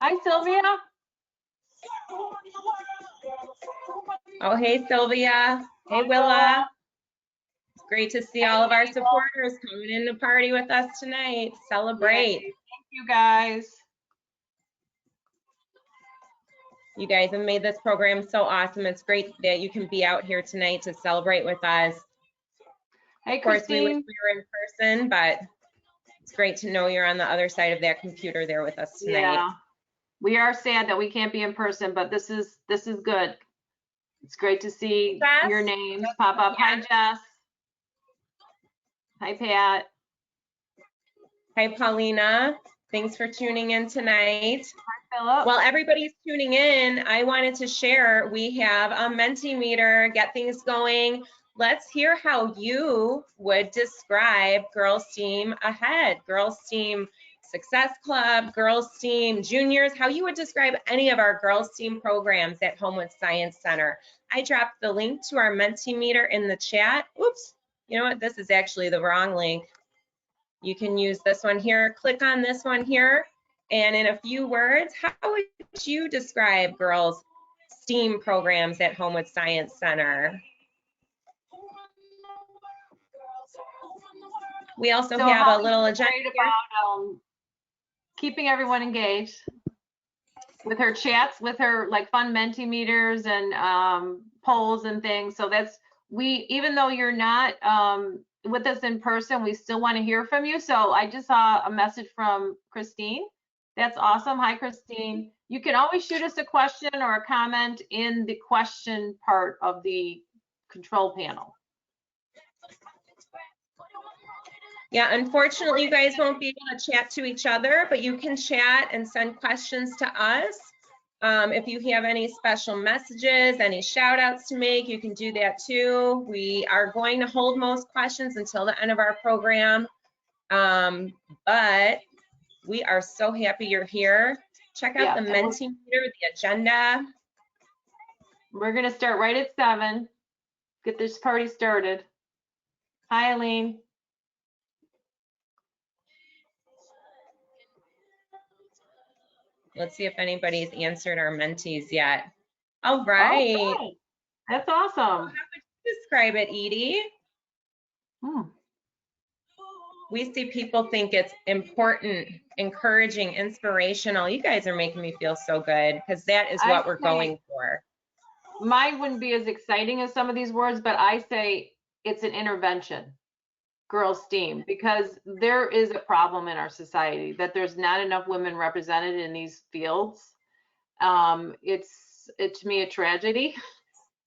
Hi, Sylvia. Oh, hey, Sylvia. Hey, Willa. It's great to see all of our supporters coming in to party with us tonight. Celebrate. Yay. Thank you, guys. You guys have made this program so awesome. It's great that you can be out here tonight to celebrate with us. Hey, of course, Christine. we wish we were in person, but it's great to know you're on the other side of that computer there with us tonight. Yeah, we are sad that we can't be in person, but this is good. It's great to see Jess? your names pop up. Hi, Jess. Hi, Pat. Hi, Paulina. Thanks for tuning in tonight. Hi, Philip. While everybody's tuning in, I wanted to share, we have a Mentimeter, get things going. Let's hear how you would describe Girls Team Ahead, Girls Team Success Club, Girls Team Juniors, how you would describe any of our Girls Team programs at Homewood Science Center. I dropped the link to our Mentimeter in the chat. Oops, you know what? This is actually the wrong link. You can use this one here. Click on this one here. And in a few words, how would you describe girls' STEAM programs at Homewood Science Center? We also have a little agenda about keeping everyone engaged with her chats, with her like fun Mentimeters and polls and things. So that's, even though you're not with us in person, we still want to hear from you. So I just saw a message from Christine. That's awesome. Hi, Christine. You can always shoot us a question or a comment in the question part of the control panel. Yeah, unfortunately, you guys won't be able to chat to each other, but you can chat and send questions to us. If you have any special messages, any shout outs to make, you can do that too. We are going to hold most questions until the end of our program, but we are so happy you're here. Check out the Mentimeter, the agenda. We're going to start right at 7. Get this party started. Hi, Eileen. Let's see if anybody's answered our mentees yet. All right. Oh, that's awesome. How would you describe it, Edie? We see people think it's important, encouraging, inspirational. You guys are making me feel so good because that is what we're going for. Mine wouldn't be as exciting as some of these words, but I say it's an intervention, girls' STEAM, because there is a problem in our society that there's not enough women represented in these fields. It's to me a tragedy.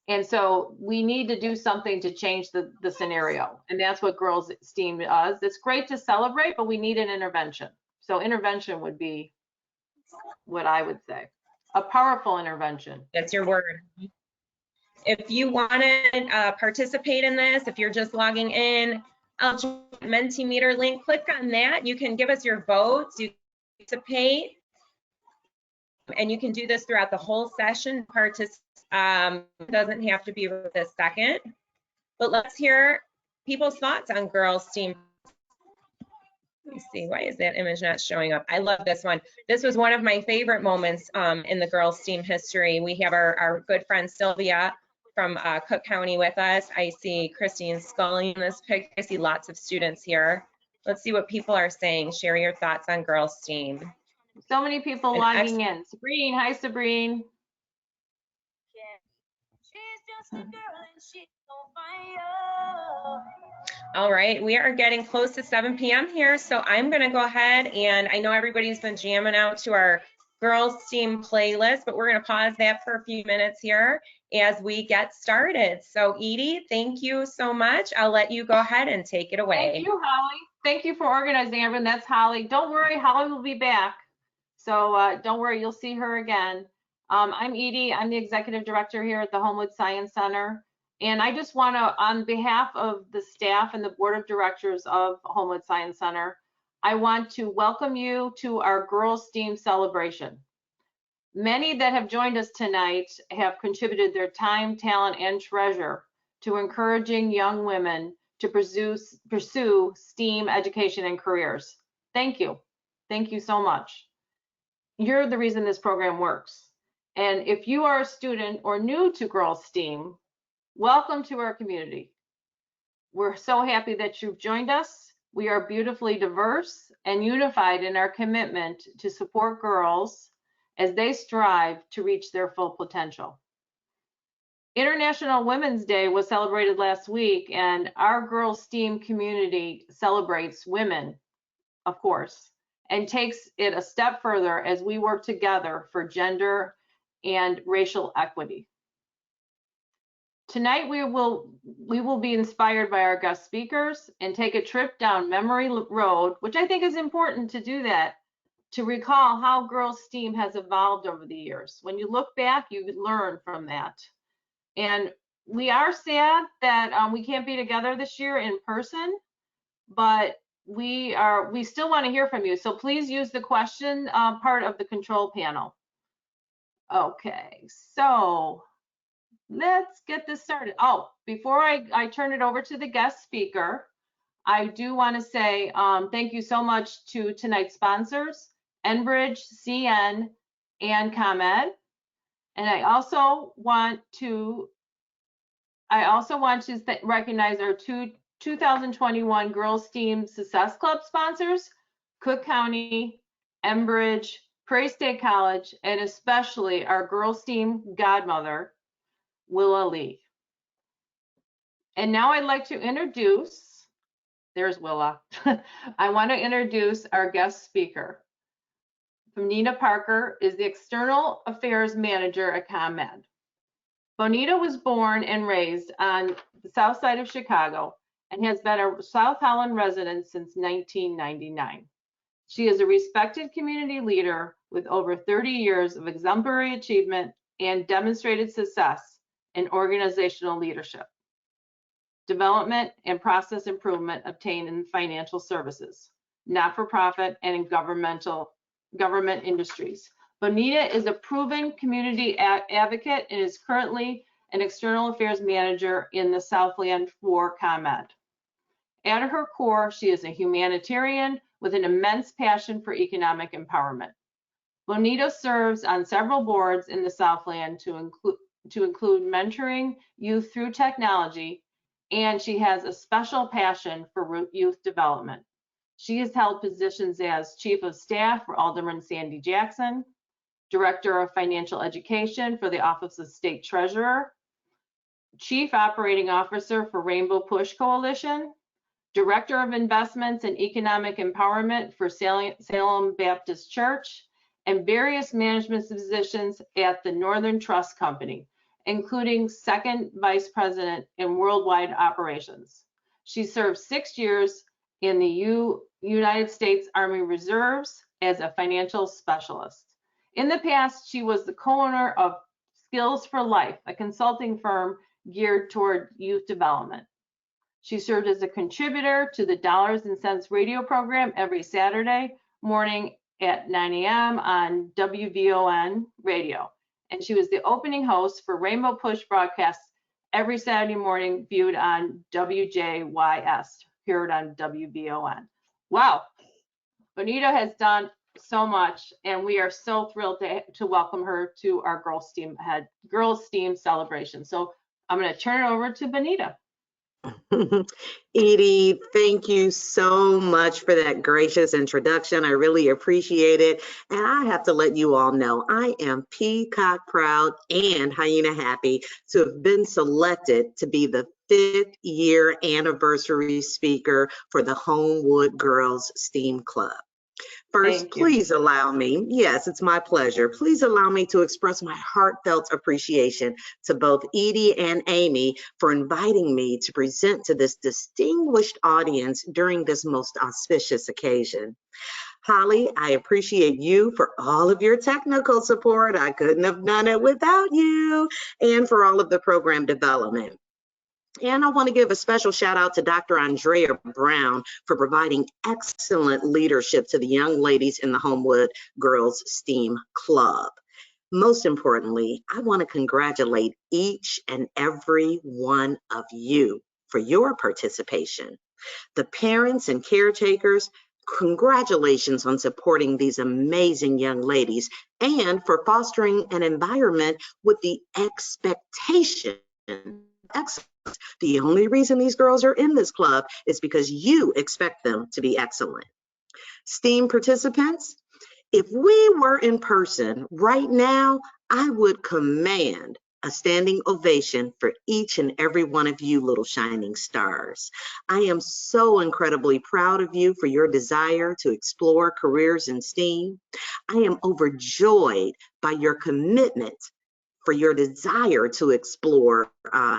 And so we need to do something to change the scenario. And that's what Girls STEAM does. It's great to celebrate, but we need an intervention. So intervention would be what I would say. A powerful intervention. That's your word. If you want to participate in this, if you're just logging in, I'll Mentimeter link, click on that. You can give us your votes, you can participate, and you can do this throughout the whole session. Doesn't have to be this second, but let's hear people's thoughts on Girls Team. Let me see, why is that image not showing up? I love this one. This was one of my favorite moments in the Girls Team history. We have our good friend Sylvia from Cook County with us. I see Christine Scully in this picture. I see lots of students here. Let's see what people are saying. Share your thoughts on Girls Team. So many people logging in. Sabrine, hi Sabrine. All right, we are getting close to 7 p.m. here, so I'm going to go ahead, and I know everybody's been jamming out to our Girls Team playlist, but we're going to pause that for a few minutes here as we get started. So Edie, thank you so much. I'll let you go ahead and take it away. Thank you, Holly. Thank you for organizing everyone. That's Holly. Don't worry, Holly will be back. So don't worry, you'll see her again. I'm Edie. I'm the executive director here at the Homewood Science Center. And I just want to, on behalf of the staff and the board of directors of Homewood Science Center, I want to welcome you to our Girls STEAM celebration. Many that have joined us tonight have contributed their time, talent, and treasure to encouraging young women to pursue STEAM education and careers. Thank you. Thank you so much. you're the reason this program works. And if you are a student or new to Girls STEAM, welcome to our community. We're so happy that you've joined us. We are beautifully diverse and unified in our commitment to support girls as they strive to reach their full potential. International Women's Day was celebrated last week, and our Girls STEAM community celebrates women, of course, and takes it a step further as we work together for gender and racial equity. Tonight we will be inspired by our guest speakers and take a trip down memory road, which I think is important to do that, to recall how Girls STEAM has evolved over the years. When you look back, you learn from that. And we are sad that we can't be together this year in person, but we still want to hear from you. So please use the question part of the control panel. Okay, so let's get this started. Oh, before I turn it over to the guest speaker, I do want to say thank you so much to tonight's sponsors, Enbridge, CN, and ComEd. And I also want to recognize our 2021 Girls STEAM Success Club sponsors, Cook County, Enbridge, Prairie State College, and especially our Girls STEAM godmother, Willa Lee. And now I'd like to introduce, there's Willa. I want to introduce our guest speaker. Bonita Parker is the External Affairs Manager at ComEd. Bonita was born and raised on the south side of Chicago and has been a South Holland resident since 1999. She is a respected community leader with over 30 years of exemplary achievement and demonstrated success in organizational leadership, development, and process improvement obtained in financial services, not-for-profit, and in government industries. Bonita is a proven community advocate and is currently an external affairs manager in the Southland for ComEd. At her core, she is a humanitarian with an immense passion for economic empowerment. Bonita serves on several boards in the Southland to include mentoring youth through technology, and she has a special passion for youth development. She has held positions as Chief of Staff for Alderman Sandy Jackson, Director of Financial Education for the Office of State Treasurer, Chief Operating Officer for Rainbow Push Coalition, Director of Investments and Economic Empowerment for Salem Baptist Church, and various management positions at the Northern Trust Company, including Second Vice President in Worldwide Operations. She served 6 years in the United States Army Reserves as a financial specialist. In the past, she was the co-owner of Skills for Life, a consulting firm geared toward youth development. She served as a contributor to the Dollars and Cents radio program every Saturday morning at 9 a.m. on WVON radio. And she was the opening host for Rainbow Push broadcasts every Saturday morning, viewed on WJYS, heard on WVON. Wow, Bonita has done so much, and we are so thrilled to welcome her to our Girls STEAM celebration. So I'm going to turn it over to Bonita. Edie, thank you so much for that gracious introduction. I really appreciate it. And I have to let you all know, I am peacock proud and hyena happy to have been selected to be the 5th year anniversary speaker for the Homewood Girls STEAM Club. First, please allow me, yes, it's my pleasure. Please allow me to express my heartfelt appreciation to both Edie and Amy for inviting me to present to this distinguished audience during this most auspicious occasion. Holly, I appreciate you for all of your technical support. I couldn't have done it without you, and for all of the program development. And I want to give a special shout out to Dr. Andrea Brown for providing excellent leadership to the young ladies in the Homewood Girls STEAM Club. Most importantly, I want to congratulate each and every one of you for your participation. The parents and caretakers, Congratulations on supporting these amazing young ladies and for fostering an environment with the expectation of excellence. The only reason these girls are in this club is because you expect them to be excellent. STEAM participants, if we were in person right now, I would command a standing ovation for each and every one of you little shining stars. I am so incredibly proud of you for your desire to explore careers in STEAM. I am overjoyed by your commitment, for your desire to explore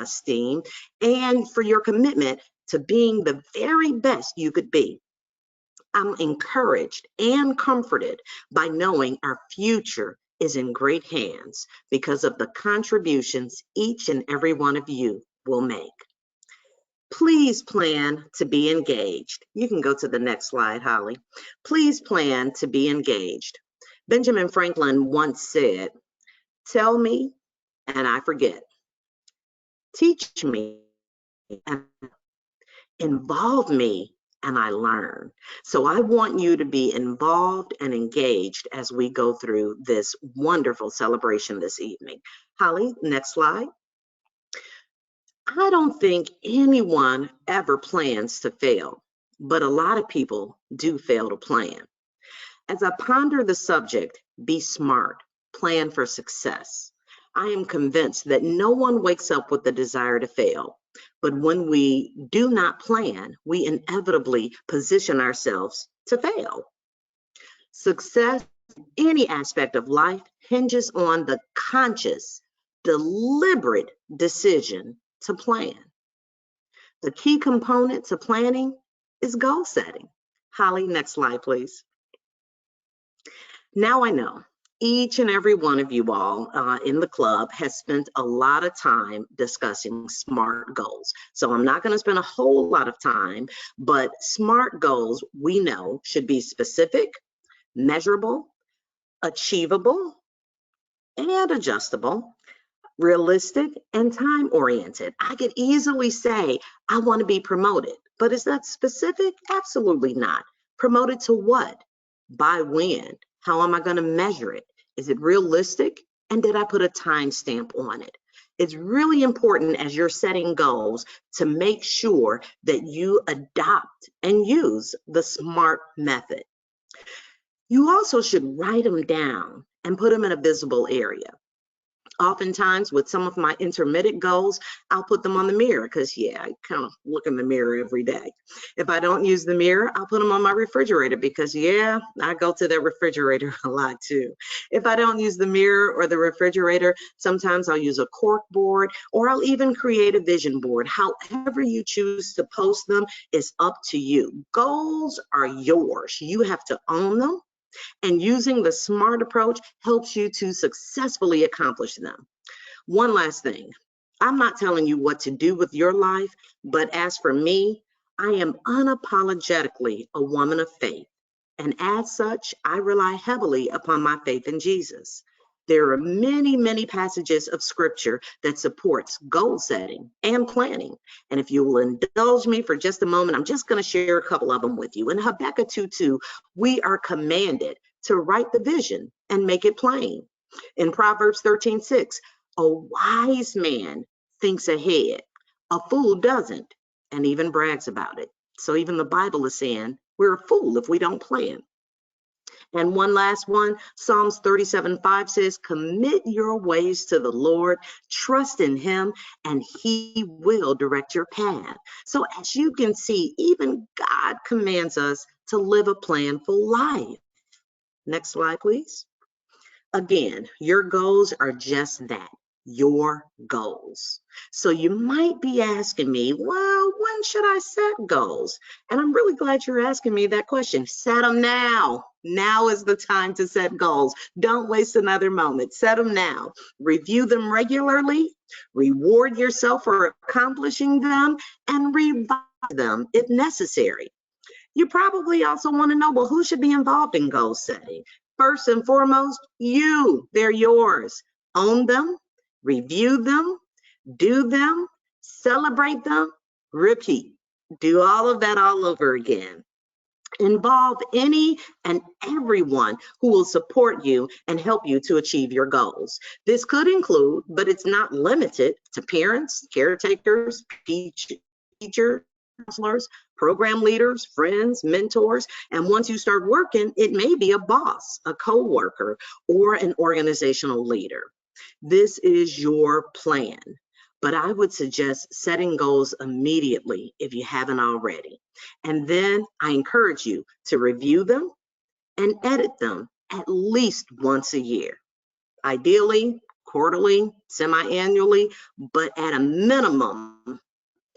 STEAM, and for your commitment to being the very best you could be. I'm encouraged and comforted by knowing our future is in great hands because of the contributions each and every one of you will make. Please plan to be engaged. You can go to the next slide, Holly. Please plan to be engaged. Benjamin Franklin once said, "Tell me and I forget. Teach me and involve me and I learn." So I want you to be involved and engaged as we go through this wonderful celebration this evening. Holly, next slide. I don't think anyone ever plans to fail, but a lot of people do fail to plan. As I ponder the subject, be smart, plan for success, I am convinced that no one wakes up with the desire to fail. But when we do not plan, we inevitably position ourselves to fail. Success, any aspect of life, hinges on the conscious, deliberate decision to plan. The key component to planning is goal setting. Holly, next slide, please. Now I know each and every one of you all in the club has spent a lot of time discussing SMART goals. So I'm not going to spend a whole lot of time, but SMART goals we know should be specific, measurable, achievable, and adjustable, realistic, and time-oriented. I could easily say, I want to be promoted, but is that specific? Absolutely not. Promoted to what? By when? How am I going to measure it? Is it realistic? And did I put a timestamp on it? It's really important as you're setting goals to make sure that you adopt and use the SMART method. You also should write them down and put them in a visible area. Oftentimes with some of my intermittent goals, I'll put them on the mirror because, yeah, I kind of look in the mirror every day. If I don't use the mirror, I'll put them on my refrigerator because, yeah, I go to the refrigerator a lot too. If I don't use the mirror or the refrigerator, sometimes I'll use a cork board or I'll even create a vision board. However you choose to post them is up to you. Goals are yours. You have to own them. And using the SMART approach helps you to successfully accomplish them. One last thing, I'm not telling you what to do with your life, but as for me, I am unapologetically a woman of faith. And as such, I rely heavily upon my faith in Jesus. There are many, many passages of scripture that supports goal setting and planning. And if you will indulge me for just a moment, I'm just going to share a couple of them with you. In Habakkuk 2:2, we are commanded to write the vision and make it plain. In Proverbs 13:6, a wise man thinks ahead. A fool doesn't and even brags about it. So even the Bible is saying we're a fool if we don't plan. And one last one, Psalms 37:5 says, commit your ways to the Lord, trust in him, and he will direct your path. So as you can see, even God commands us to live a planful life. Next slide, please. Again, your goals are just that, your goals. So you might be asking me, well, when should I set goals? And I'm really glad you're asking me that question. Set them now. Now is the time to set goals. Don't waste another moment. Set them now. Review them regularly. Reward yourself for accomplishing them and revise them if necessary. You probably also want to know, well, who should be involved in goal setting? First and foremost, you. They're yours. Own them, review them, do them, celebrate them, repeat. Do all of that all over again. Involve any and everyone who will support you and help you to achieve your goals. This could include, but it's not limited to, parents, caretakers, teachers, counselors, program leaders, friends, mentors, and once you start working, it may be a boss, a co-worker, or an organizational leader. This is your plan, but I would suggest setting goals immediately if you haven't already. And then I encourage you to review them and edit them at least once a year. Ideally, quarterly, semi-annually, but at a minimum,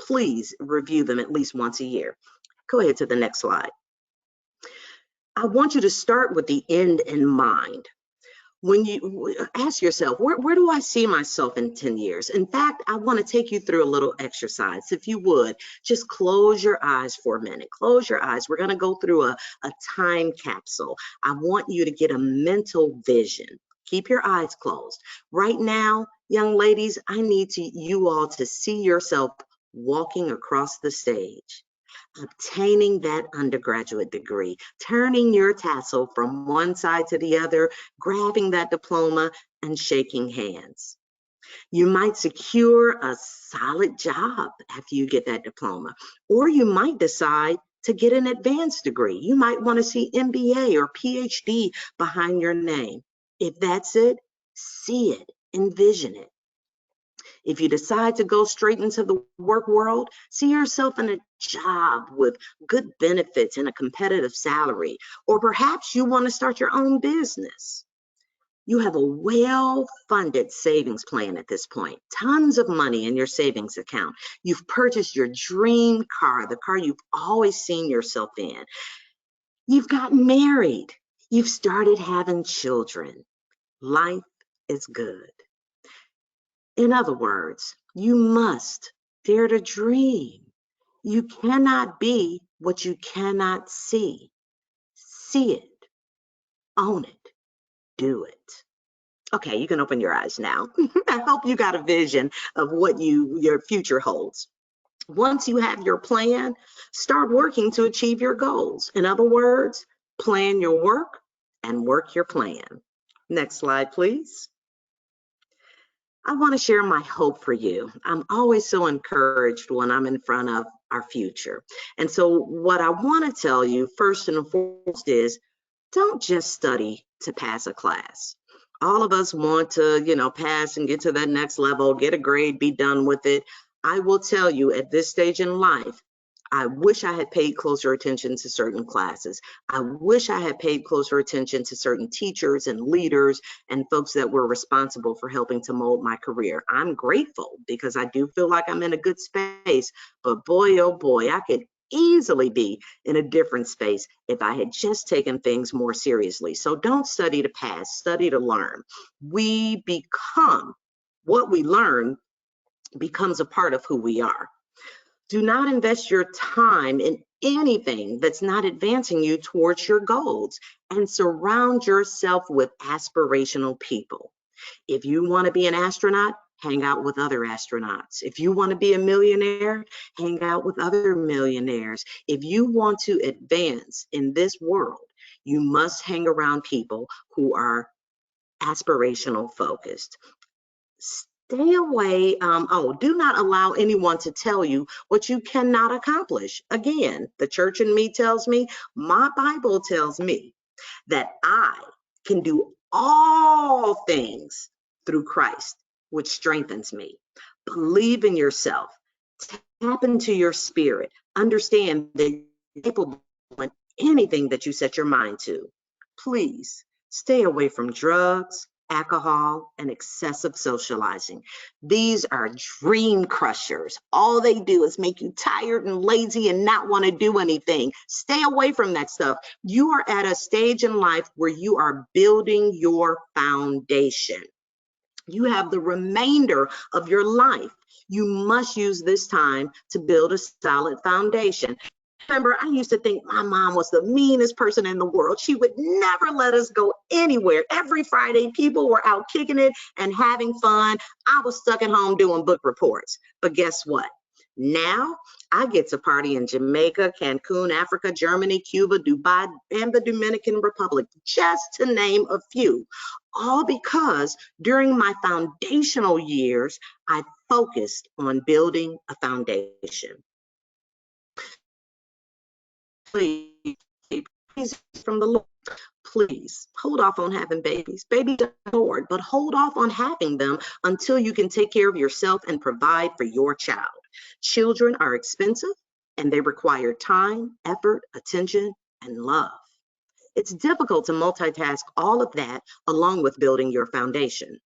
please review them at least once a year. Go ahead to the next slide. I want you to start with the end in mind. When you ask yourself, where do I see myself in 10 years? In fact, I want to take you through a little exercise. If you would, just close your eyes for a minute. Close your eyes. We're going to go through a time capsule. I want you to get a mental vision. Keep your eyes closed. Right now, young ladies, I need you all to see yourself walking across the stage, obtaining that undergraduate degree, turning your tassel from one side to the other, grabbing that diploma, and shaking hands. You might secure a solid job after you get that diploma, or you might decide to get an advanced degree. You might want to see MBA or PhD behind your name. If that's it, see it, envision it. If you decide to go straight into the work world, see yourself in a job with good benefits and a competitive salary, or perhaps you want to start your own business. You have a well-funded savings plan at this point, tons of money in your savings account. You've purchased your dream car, the car you've always seen yourself in. You've gotten married. You've started having children. Life is good. In other words, you must dare to dream. You cannot be what you cannot see. See it, own it, do it. Okay, you can open your eyes now. I hope you got a vision of what your future holds. Once you have your plan, start working to achieve your goals. In other words, plan your work and work your plan. Next slide, please. I want to share my hope for you. I'm always so encouraged when I'm in front of our future. And so what I want to tell you first and foremost is, don't just study to pass a class. All of us want to, pass and get to that next level, get a grade, be done with it. I will tell you at this stage in life, I wish I had paid closer attention to certain classes. I wish I had paid closer attention to certain teachers and leaders and folks that were responsible for helping to mold my career. I'm grateful because I do feel like I'm in a good space, but boy, oh boy, I could easily be in a different space if I had just taken things more seriously. So don't study to pass, study to learn. We become what we learn becomes a part of who we are. Do not invest your time in anything that's not advancing you towards your goals, and surround yourself with aspirational people. If you want to be an astronaut, hang out with other astronauts. If you want to be a millionaire, hang out with other millionaires. If you want to advance in this world, you must hang around people who are aspirational focused. Stay away. Do not allow anyone to tell you what you cannot accomplish. Again, the church in me tells me, my Bible tells me that I can do all things through Christ, which strengthens me. Believe in yourself. Tap into your spirit. Understand that you're capable of anything that you set your mind to. Please stay away from drugs, alcohol, and excessive socializing. These are dream crushers. All they do is make you tired and lazy and not want to do anything. Stay away from that stuff. You are at a stage in life where you are building your foundation. You have the remainder of your life. You must use this time to build a solid foundation. Remember, I used to think my mom was the meanest person in the world. She would never let us go anywhere. Every Friday, people were out kicking it and having fun. I was stuck at home doing book reports. But guess what? Now I get to party in Jamaica, Cancun, Africa, Germany, Cuba, Dubai, and the Dominican Republic, just to name a few. All because during my foundational years, I focused on building a foundation. Please, from the Lord, please hold off on having babies. Babies are Lord, but hold off on having them until you can take care of yourself and provide for your child. Children are expensive and they require time, effort, attention, and love. It's difficult to multitask all of that along with building your foundation.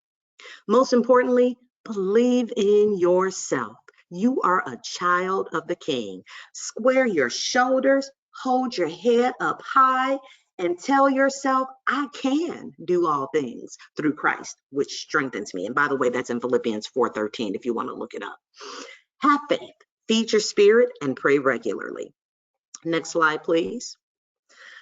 Most importantly, believe in yourself. You are a child of the King. Square your shoulders, hold your head up high, and tell yourself, I can do all things through Christ, which strengthens me. And by the way, that's in Philippians 4:13 if you want to look it up. Have faith, feed your spirit, and pray regularly. Next slide, please.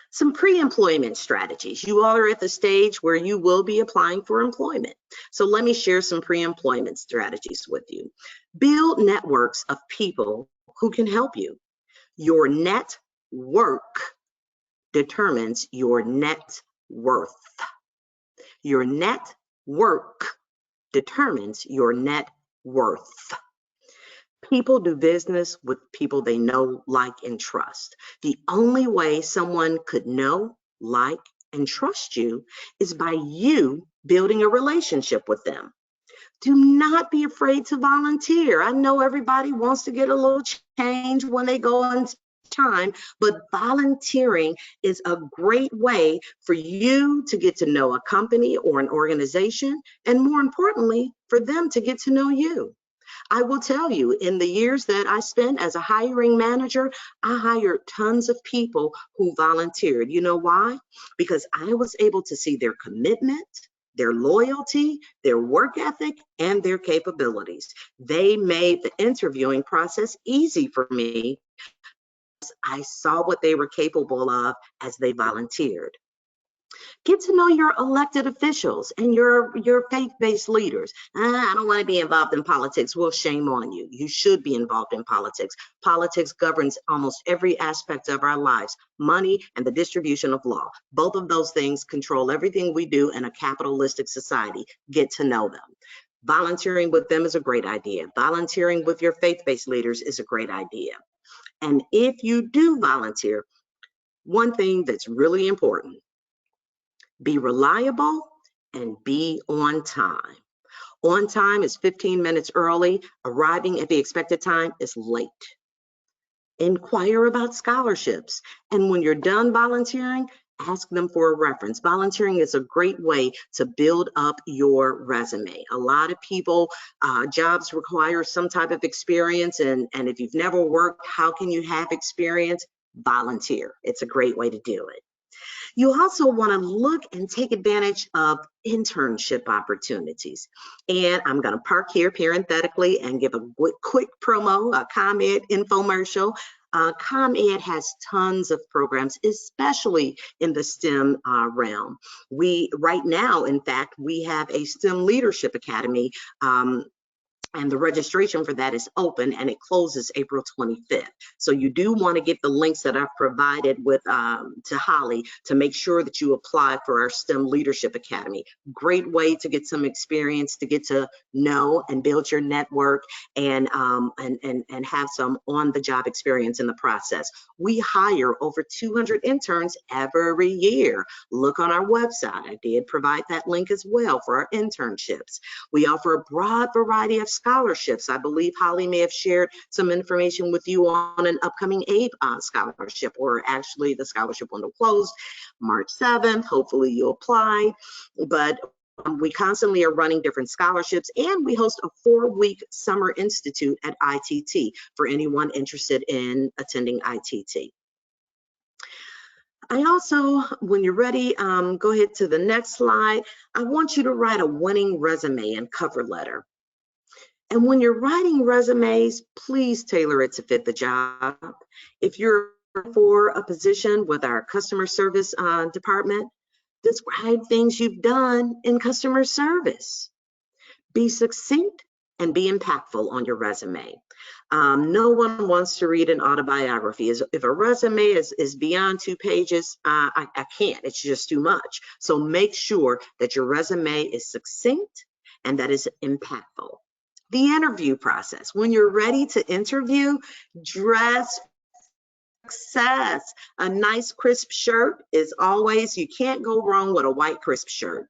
Some pre-employment strategies. You all are at the stage where you will be applying for employment. So let me share some pre-employment strategies with you. Build networks of people who can help you. Your net work determines your net worth. Your net work determines your net worth. People do business with people they know, like, and trust. The only way someone could know, like, and trust you is by you building a relationship with them. Do not be afraid to volunteer. I know everybody wants to get a little change when they go on time, but volunteering is a great way for you to get to know a company or an organization, and more importantly, for them to get to know you. I will tell you, in the years that I spent as a hiring manager, I hired tons of people who volunteered. You know why? Because I was able to see their commitment, their loyalty, their work ethic, and their capabilities. They made the interviewing process easy for me. I saw what they were capable of as they volunteered. Get to know your elected officials and your faith-based leaders. I don't want to be involved in politics. Well, shame on you. You should be involved in politics. Politics governs almost every aspect of our lives, money and the distribution of law. Both of those things control everything we do in a capitalistic society. Get to know them. Volunteering with them is a great idea. Volunteering with your faith-based leaders is a great idea. And if you do volunteer, one thing that's really important, be reliable and be on time. On time is 15 minutes early. Arriving at the expected time is late. Inquire about scholarships. And when you're done volunteering, ask them for a reference. Volunteering is a great way to build up your resume. A lot of people, jobs require some type of experience. And if you've never worked, how can you have experience? Volunteer. It's a great way to do it. You also want to look and take advantage of internship opportunities. And I'm going to park here parenthetically and give a quick promo, a ComEd infomercial. ComEd has tons of programs, especially in the STEM realm. Right now, in fact, we have a STEM Leadership Academy, and the registration for that is open and it closes April 25th. So you do want to get the links that I've provided with to Holly to make sure that you apply for our STEM Leadership Academy. Great way to get some experience, to get to know and build your network and have some on-the-job experience in the process. We hire over 200 interns every year. Look on our website. I did provide that link as well for our internships. We offer a broad variety of scholarships. I believe Holly may have shared some information with you on an upcoming AID scholarship, or actually the scholarship window closed March 7th. Hopefully you apply, but we constantly are running different scholarships, and we host a 4-week summer institute at ITT for anyone interested in attending ITT. I also, when you're ready, go ahead to the next slide. I want you to write a winning resume and cover letter. And when you're writing resumes, please tailor it to fit the job. If you're for a position with our customer service department, describe things you've done in customer service. Be succinct and be impactful on your resume. No one wants to read an autobiography. If a resume is beyond 2 pages, I can't. It's just too much. So make sure that your resume is succinct and that is impactful. The interview process. When you're ready to interview, dress success. A nice crisp shirt is always, you can't go wrong with a white crisp shirt.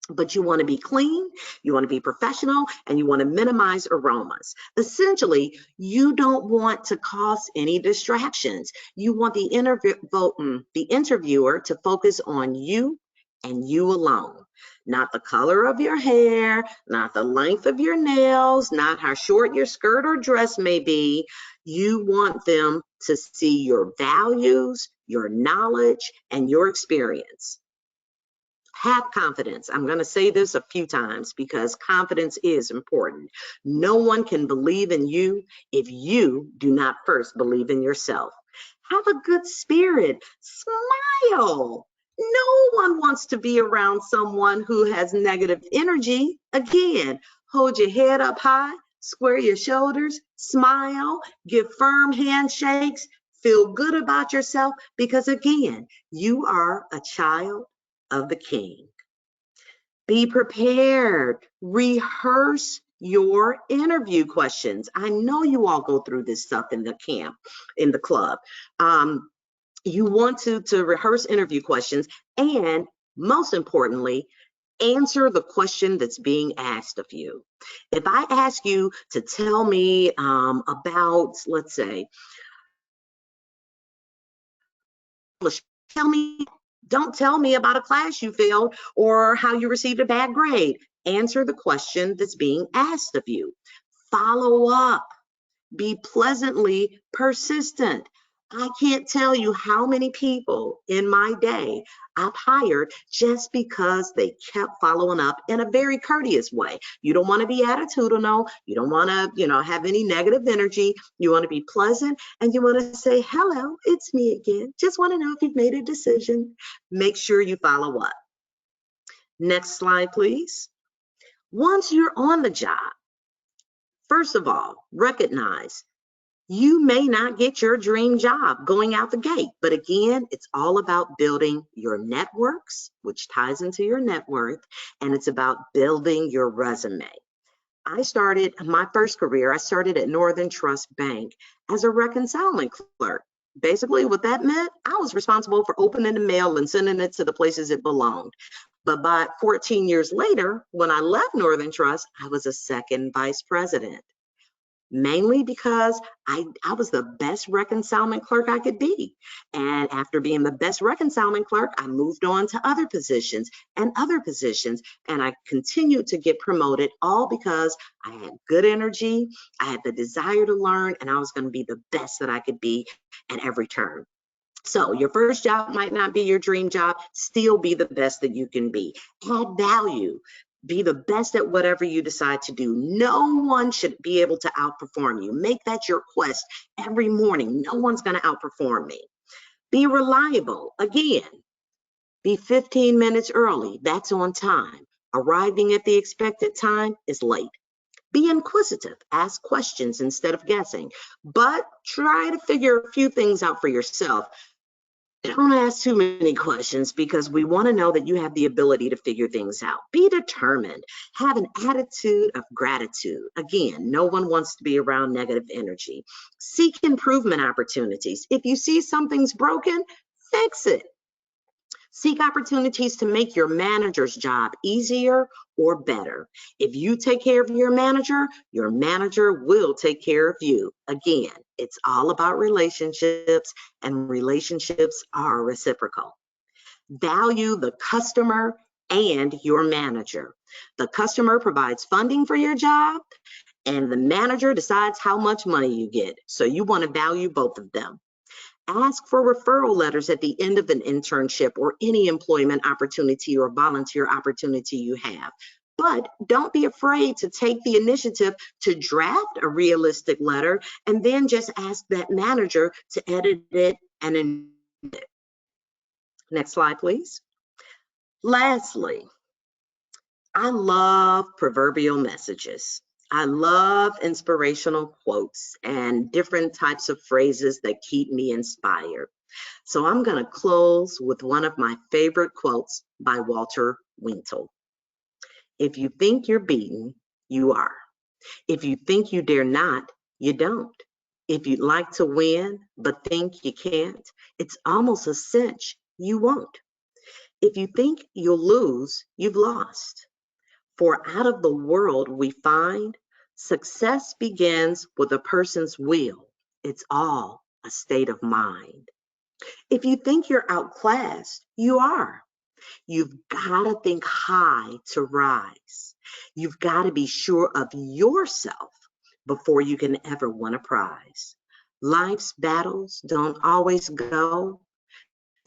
But you want to be clean, you want to be professional, and you want to minimize aromas. Essentially, you don't want to cause any distractions. You want the interviewer to focus on you and you alone. Not the color of your hair, not the length of your nails, not how short your skirt or dress may be. You want them to see your values, your knowledge, and your experience. Have confidence. I'm going to say this a few times because confidence is important. No one can believe in you if you do not first believe in yourself. Have a good spirit. Smile. No one wants to be around someone who has negative energy. Again, hold your head up high, square your shoulders, smile, give firm handshakes, feel good about yourself because, again, you are a child of the King. Be prepared. Rehearse your interview questions. I know you all go through this stuff in the camp, in the club. You want to rehearse interview questions, and most importantly, answer the question that's being asked of you. If I ask you to tell me about, let's say, don't tell me about a class you failed or how you received a bad grade. Answer the question that's being asked of you. Follow up. Be pleasantly persistent. I can't tell you how many people in my day I've hired just because they kept following up in a very courteous way. You don't want to be attitudinal. You don't want to, have any negative energy. You want to be pleasant and you want to say, hello, it's me again. Just want to know if you've made a decision. Make sure you follow up. Next slide, please. Once you're on the job, first of all, recognize you may not get your dream job going out the gate, but again, it's all about building your networks, which ties into your net worth, and it's about building your resume. I started my first career, I started at Northern Trust Bank as a reconciling clerk. Basically, what that meant, I was responsible for opening the mail and sending it to the places it belonged. But by 14 years later, when I left Northern Trust, I was a second vice president. Mainly because I was the best reconcilement clerk I could be. And after being the best reconcilement clerk, I moved on to other positions, and I continued to get promoted, all because I had good energy, I had the desire to learn, and I was going to be the best that I could be at every turn. So your first job might not be your dream job, still be the best that you can be. Add value. Be the best at whatever you decide to do. No one should be able to outperform you. Make that your quest every morning. No one's going to outperform me. Be reliable. Again, be 15 minutes early. That's on time. Arriving at the expected time is late. Be inquisitive. Ask questions instead of guessing, but try to figure a few things out for yourself. Don't ask too many questions because we want to know that you have the ability to figure things out. Be determined. Have an attitude of gratitude. Again, no one wants to be around negative energy. Seek improvement opportunities. If you see something's broken, fix it. Seek opportunities to make your manager's job easier or better. If you take care of your manager will take care of you. Again, it's all about relationships, and relationships are reciprocal. Value the customer and your manager. The customer provides funding for your job, and the manager decides how much money you get. So you want to value both of them. Ask for referral letters at the end of an internship or any employment opportunity or volunteer opportunity you have. But don't be afraid to take the initiative to draft a realistic letter and then just ask that manager to edit it and edit it. Next slide, please. Lastly, I love proverbial messages. I love inspirational quotes and different types of phrases that keep me inspired. So I'm going to close with one of my favorite quotes by Walter Wintle. If you think you're beaten, you are. If you think you dare not, you don't. If you'd like to win but think you can't, it's almost a cinch you won't. If you think you'll lose, you've lost. For out of the world we find, success begins with a person's will. It's all a state of mind. If you think you're outclassed, you are. You've got to think high to rise. You've got to be sure of yourself before you can ever win a prize. Life's battles don't always go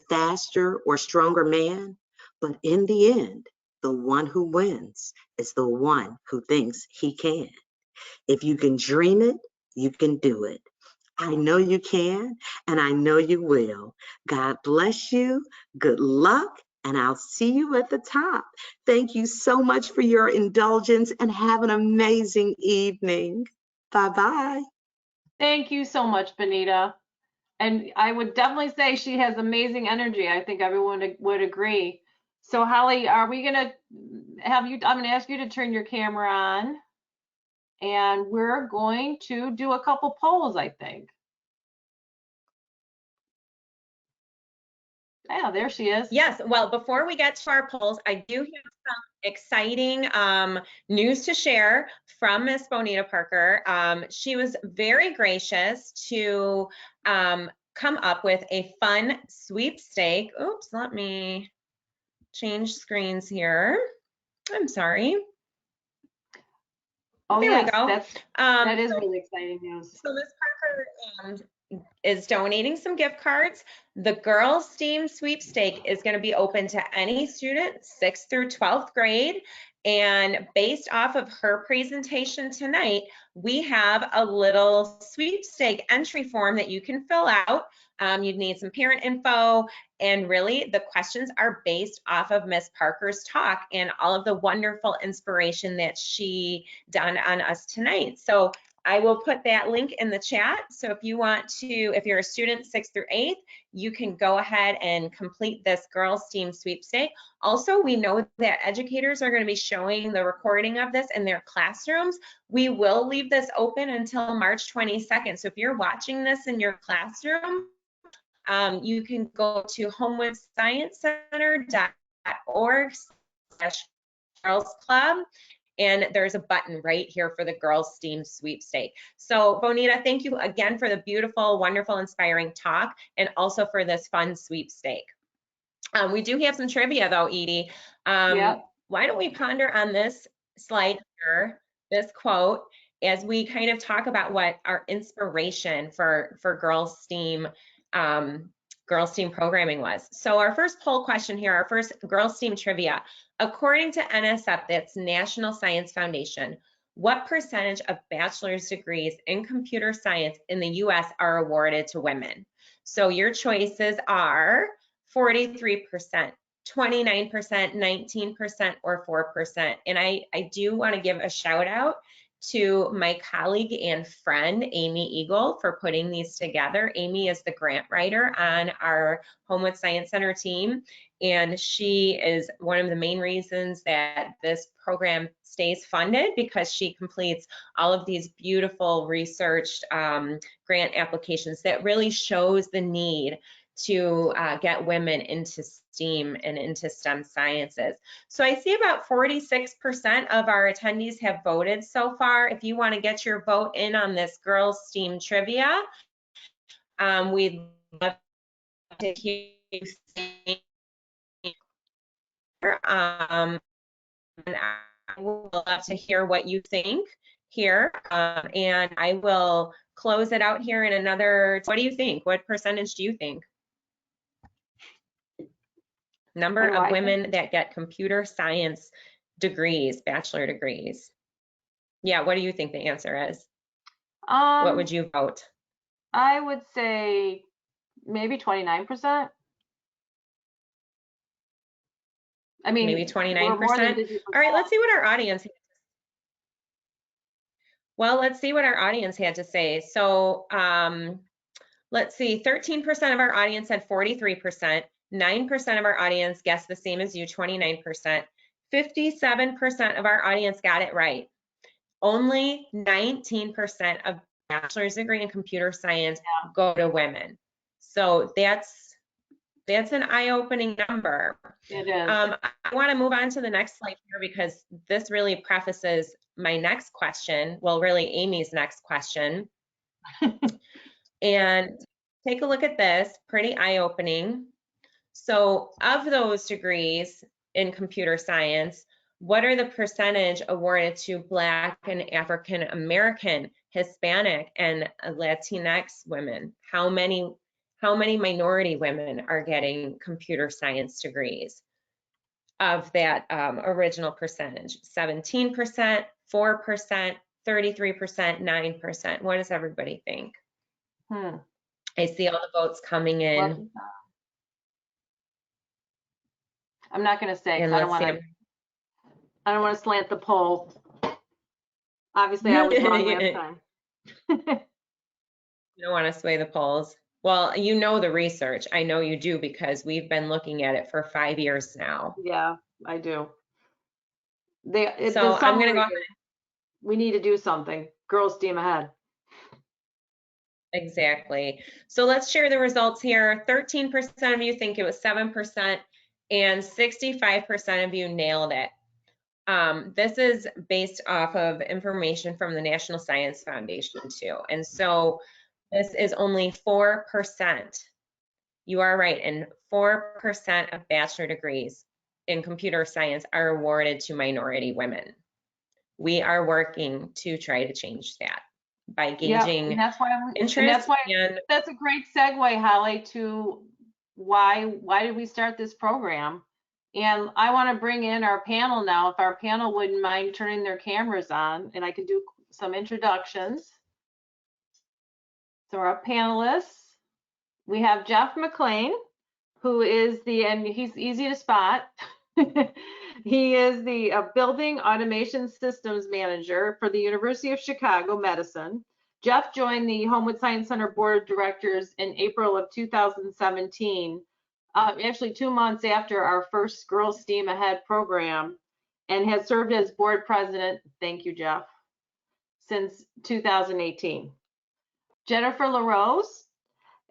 faster or stronger man, but in the end, the one who wins is the one who thinks he can. If you can dream it, you can do it. I know you can, and I know you will. God bless you. Good luck, and I'll see you at the top. Thank you so much for your indulgence, and have an amazing evening. Bye-bye. Thank you so much, Benita. And I would definitely say she has amazing energy. I think everyone would agree. So Holly, are we gonna have you, I'm gonna ask you to turn your camera on, and we're going to do a couple polls, I think. Yeah, there she is. Yes, well, before we get to our polls, I do have some exciting news to share from Miss Bonita Parker. She was very gracious to come up with a fun sweepstake. Oops, let me change screens here. I'm sorry. Oh, there yes, we go. that is really exciting news. So Miss Parker is donating some gift cards. The Girls STEAM sweepstake is going to be open to any student, 6th through 12th grade. And based off of her presentation tonight, we have a little sweepstake entry form that you can fill out. You'd need some parent info, and really the questions are based off of Miss Parker's talk and all of the wonderful inspiration that she done on us tonight. So I will put that link in the chat. So if you want to, if you're a student 6th through 8th, you can go ahead and complete this Girls STEAM sweepstake. Also, we know that educators are going to be showing the recording of this in their classrooms. We will leave this open until March 22nd. So if you're watching this in your classroom, you can go to homewoodsciencecenter.org/girls-club, and there's a button right here for the Girls STEAM sweepstake. So Bonita, thank you again for the beautiful, wonderful, inspiring talk, and also for this fun sweepstake. We do have some trivia though, Edie. Yep. Why don't we ponder on this slide here, this quote, as we kind of talk about what our inspiration for Girls STEAM programming was. So our first poll question here, our first Girls STEAM trivia. According to NSF, that's National Science Foundation, what percentage of bachelor's degrees in computer science in the US are awarded to women? So your choices are 43%, 29%, 19%, or 4%. And I do want to give a shout out to my colleague and friend, Amy Eagle, for putting these together. Amy is the grant writer on our Homewood Science Center team, and she is one of the main reasons that this program stays funded, because she completes all of these beautiful researched grant applications that really shows the need to get women into STEAM and into STEM sciences. So I see about 46% of our attendees have voted so far. If you want to get your vote in on this Girls STEAM trivia, we'd love to hear you say. And I would love to hear what you think here, and I will close it out here in another. What do you think? What percentage do you think? Number of women that get computer science degrees, bachelor degrees. Yeah, what do you think the answer is? What would you vote? I would say maybe 29%. I mean, maybe 29%. All right, let's see what our audience. Well, let's see what our audience had to say. So let's see, 13% of our audience said 43%, 9% of our audience guessed the same as you, 29%, 57% of our audience got it right. Only 19% of bachelor's degree in computer science go to women. So that's an eye-opening number. It is. I want to move on to the next slide here because this really prefaces my next question. Well, really Amy's next question. And take a look at this, pretty eye-opening. So of those degrees in computer science, what are the percentage awarded to Black and African American, Hispanic, and Latinx women? How many minority women are getting computer science degrees of that original percentage? 17%, 4%, 33%, 9%. What does everybody think? I see all the votes coming in. I'm not going to say, 'cause I don't want to slant the poll. Obviously, I was wrong last time. You don't want to sway the polls. Well, you know the research. I know you do because we've been looking at it for 5 years now. Yeah, I do. So I'm going to go ahead. We need to do something. Girls steam ahead. Exactly. So let's share the results here. 13% of you think it was 7%, and 65% of you nailed it. This is based off of information from the National Science Foundation too. And so this is only 4%. You are right, and 4% of bachelor degrees in computer science are awarded to minority women. We are working to try to change that by gauging interest. That's a great segue, Holly, to why did we start this program? And I want to bring in our panel now, if our panel wouldn't mind turning their cameras on, and I could do some introductions. So our panelists, we have Jeff McLean, who is and he's easy to spot. He is the Building Automation Systems Manager for the University of Chicago Medicine. Jeff joined the Homewood Science Center Board of Directors in April of 2017, actually 2 months after our first Girls Steam Ahead program, and has served as board president, thank you, Jeff, since 2018. Jennifer Larose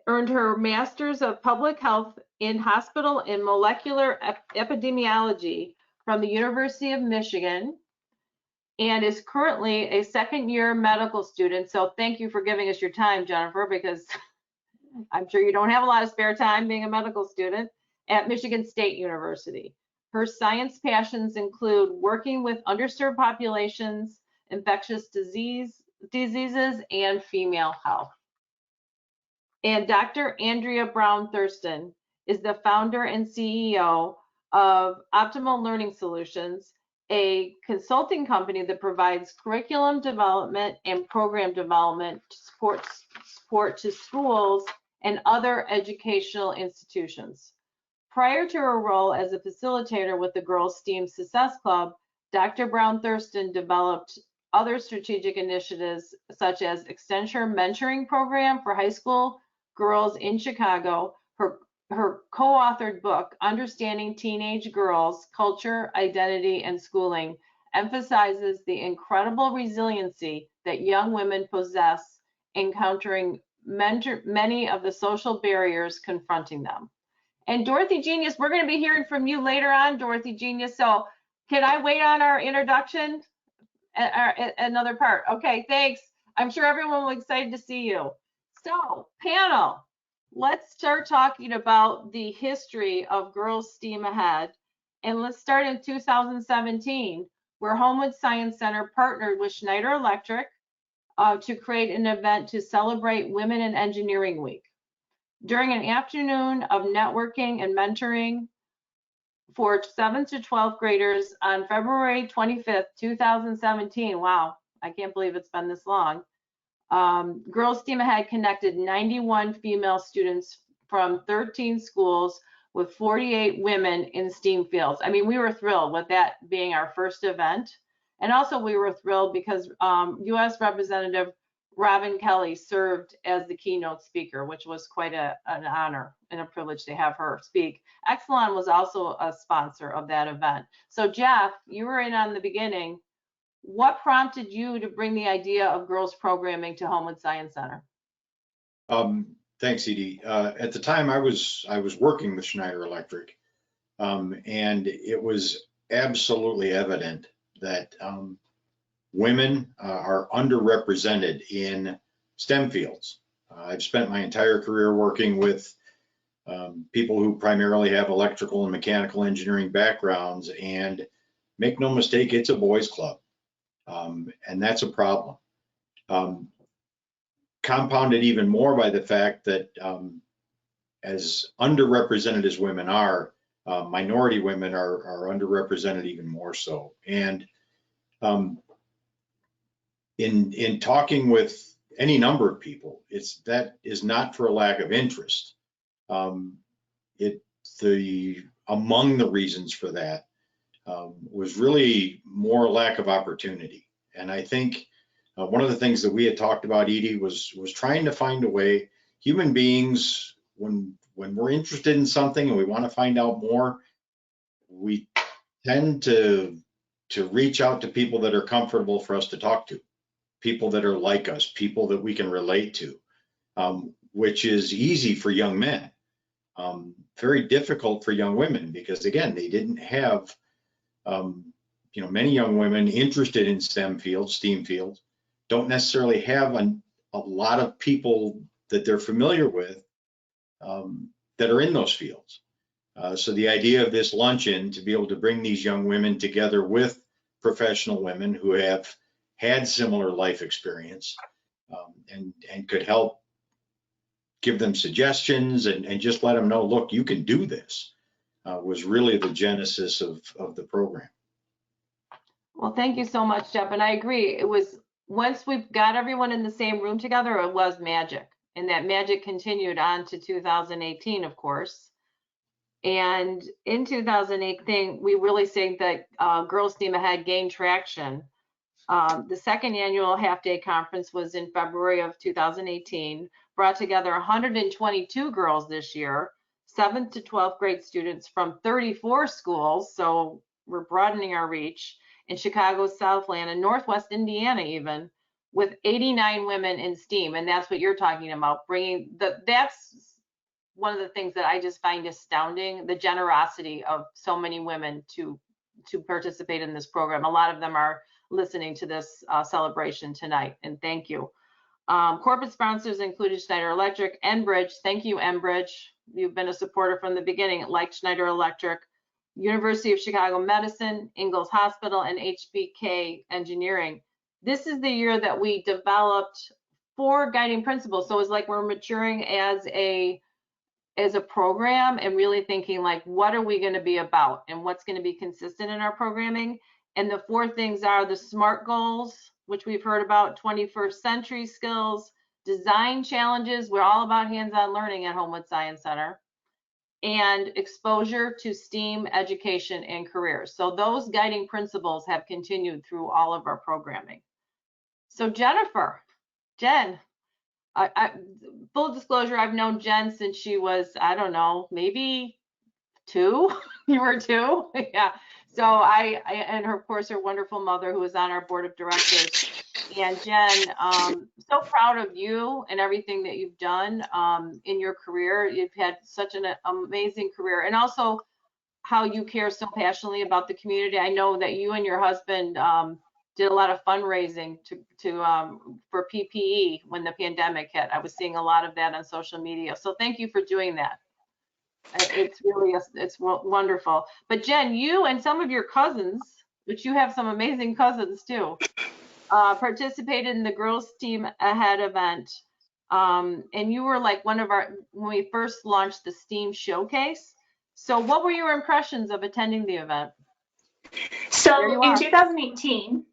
earned her Master's of Public Health in Hospital and Molecular Epidemiology from the University of Michigan and is currently a second-year medical student. So thank you for giving us your time, Jennifer, because I'm sure you don't have a lot of spare time being a medical student at Michigan State University. Her science passions include working with underserved populations, infectious diseases, and female health. And Dr. Andrea Brown Thurston is the founder and CEO of Optimal Learning Solutions, a consulting company that provides curriculum development and program development support to schools and other educational institutions. Prior to her role as a facilitator with the Girls STEAM Success Club, Dr. Brown Thurston developed other strategic initiatives such as Extension Mentoring Program for high school girls in Chicago. Her co-authored book, Understanding Teenage Girls, Culture, Identity, and Schooling, emphasizes the incredible resiliency that young women possess, encountering many of the social barriers confronting them. And Dorothy Genius, we're going to be hearing from you later on, Dorothy Genius. So can I wait on our introduction? Another part. Okay, thanks. I'm sure everyone will be excited to see you. So, panel, let's start talking about the history of Girls STEAM Ahead. And let's start in 2017, where Homewood Science Center partnered with Schneider Electric to create an event to celebrate Women in Engineering Week. During an afternoon of networking and mentoring for 7th to 12th graders on February 25th, 2017, wow, I can't believe it's been this long. Girls STEAM Ahead connected 91 female students from 13 schools with 48 women in STEAM fields. I mean, we were thrilled with that being our first event. And also we were thrilled because U.S. Representative Robin Kelly served as the keynote speaker, which was quite an honor and a privilege to have her speak. Exelon was also a sponsor of that event. So Jeff, you were in on the beginning. What prompted you to bring the idea of girls programming to Homewood Science Center? Thanks, Edie. At the time, I was working with Schneider Electric, and it was absolutely evident that women are underrepresented in STEM fields. I've spent my entire career working with people who primarily have electrical and mechanical engineering backgrounds, and make no mistake, it's a boys' club, and that's a problem. Compounded even more by the fact that as underrepresented as women are, minority women are underrepresented even more so. And in talking with any number of people, that is not for a lack of interest. Among the reasons for that was really more lack of opportunity. And I think one of the things that we had talked about, Edie, was trying to find a way. Human beings, when we're interested in something and we want to find out more, we tend to reach out to people that are comfortable for us to talk to, people that are like us, people that we can relate to, which is easy for young men, very difficult for young women, because again, they didn't have, many young women interested in STEM fields, STEAM fields, don't necessarily have a lot of people that they're familiar with that are in those fields. So the idea of this luncheon, to be able to bring these young women together with professional women who have had similar life experience and could help give them suggestions and just let them know, look, you can do this, was really the genesis of the program. Well, thank you so much, Jeff. And I agree. It was, once we've got everyone in the same room together, it was magic. And that magic continued on to 2018, of course. And in 2018, we really think that Girls Steam Ahead gained traction. The second annual half-day conference was in February of 2018, brought together 122 girls this year, 7th to 12th grade students from 34 schools, so we're broadening our reach, in Chicago, Southland, and Northwest Indiana even, with 89 women in STEAM. And that's what you're talking about, bringing that's one of the things that I just find astounding, the generosity of so many women to participate in this program. A lot of them are listening to this celebration tonight, and thank you. Corporate sponsors included Schneider Electric, Enbridge. Thank you, Enbridge. You've been a supporter from the beginning, like Schneider Electric, University of Chicago Medicine, Ingalls Hospital, and HBK Engineering. This is the year that we developed 4 guiding principles. So it's like we're maturing as a program and really thinking like, what are we going to be about and what's going to be consistent in our programming. And the 4 things are the SMART goals, which we've heard about, 21st century skills, design challenges. We're all about hands-on learning at Homewood Science Center, and exposure to STEAM education and careers. So those guiding principles have continued through all of our programming. So Jen, full disclosure, I've known Jen since she was, I don't know, maybe 2. You were 2? Yeah. So I and her, of course, her wonderful mother, who is on our board of directors. And Jen, so proud of you and everything that you've done in your career. You've had such an amazing career, and also how you care so passionately about the community. I know that you and your husband did a lot of fundraising for PPE when the pandemic hit. I was seeing a lot of that on social media. So thank you for doing that. It's really, it's wonderful. But Jen, you and some of your cousins, which you have some amazing cousins too, participated in the Girls Team Ahead event. And you were like one of our, when we first launched the STEAM Showcase. So what were your impressions of attending the event? So in 2018,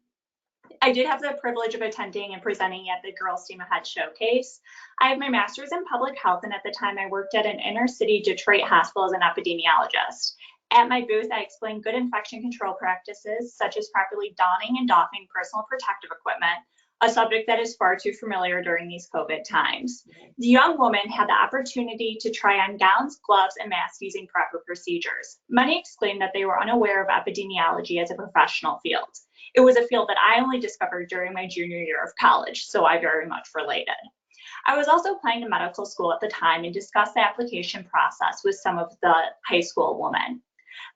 I did have the privilege of attending and presenting at the Girls Team Ahead Showcase. I have my master's in public health, and at the time I worked at an inner city Detroit hospital as an epidemiologist. At my booth, I explained good infection control practices, such as properly donning and doffing personal protective equipment, a subject that is far too familiar during these COVID times. The young woman had the opportunity to try on gowns, gloves, and masks using proper procedures. Many exclaimed that they were unaware of epidemiology as a professional field. It was a field that I only discovered during my junior year of college, so I very much related. I was also applying to medical school at the time and discussed the application process with some of the high school women.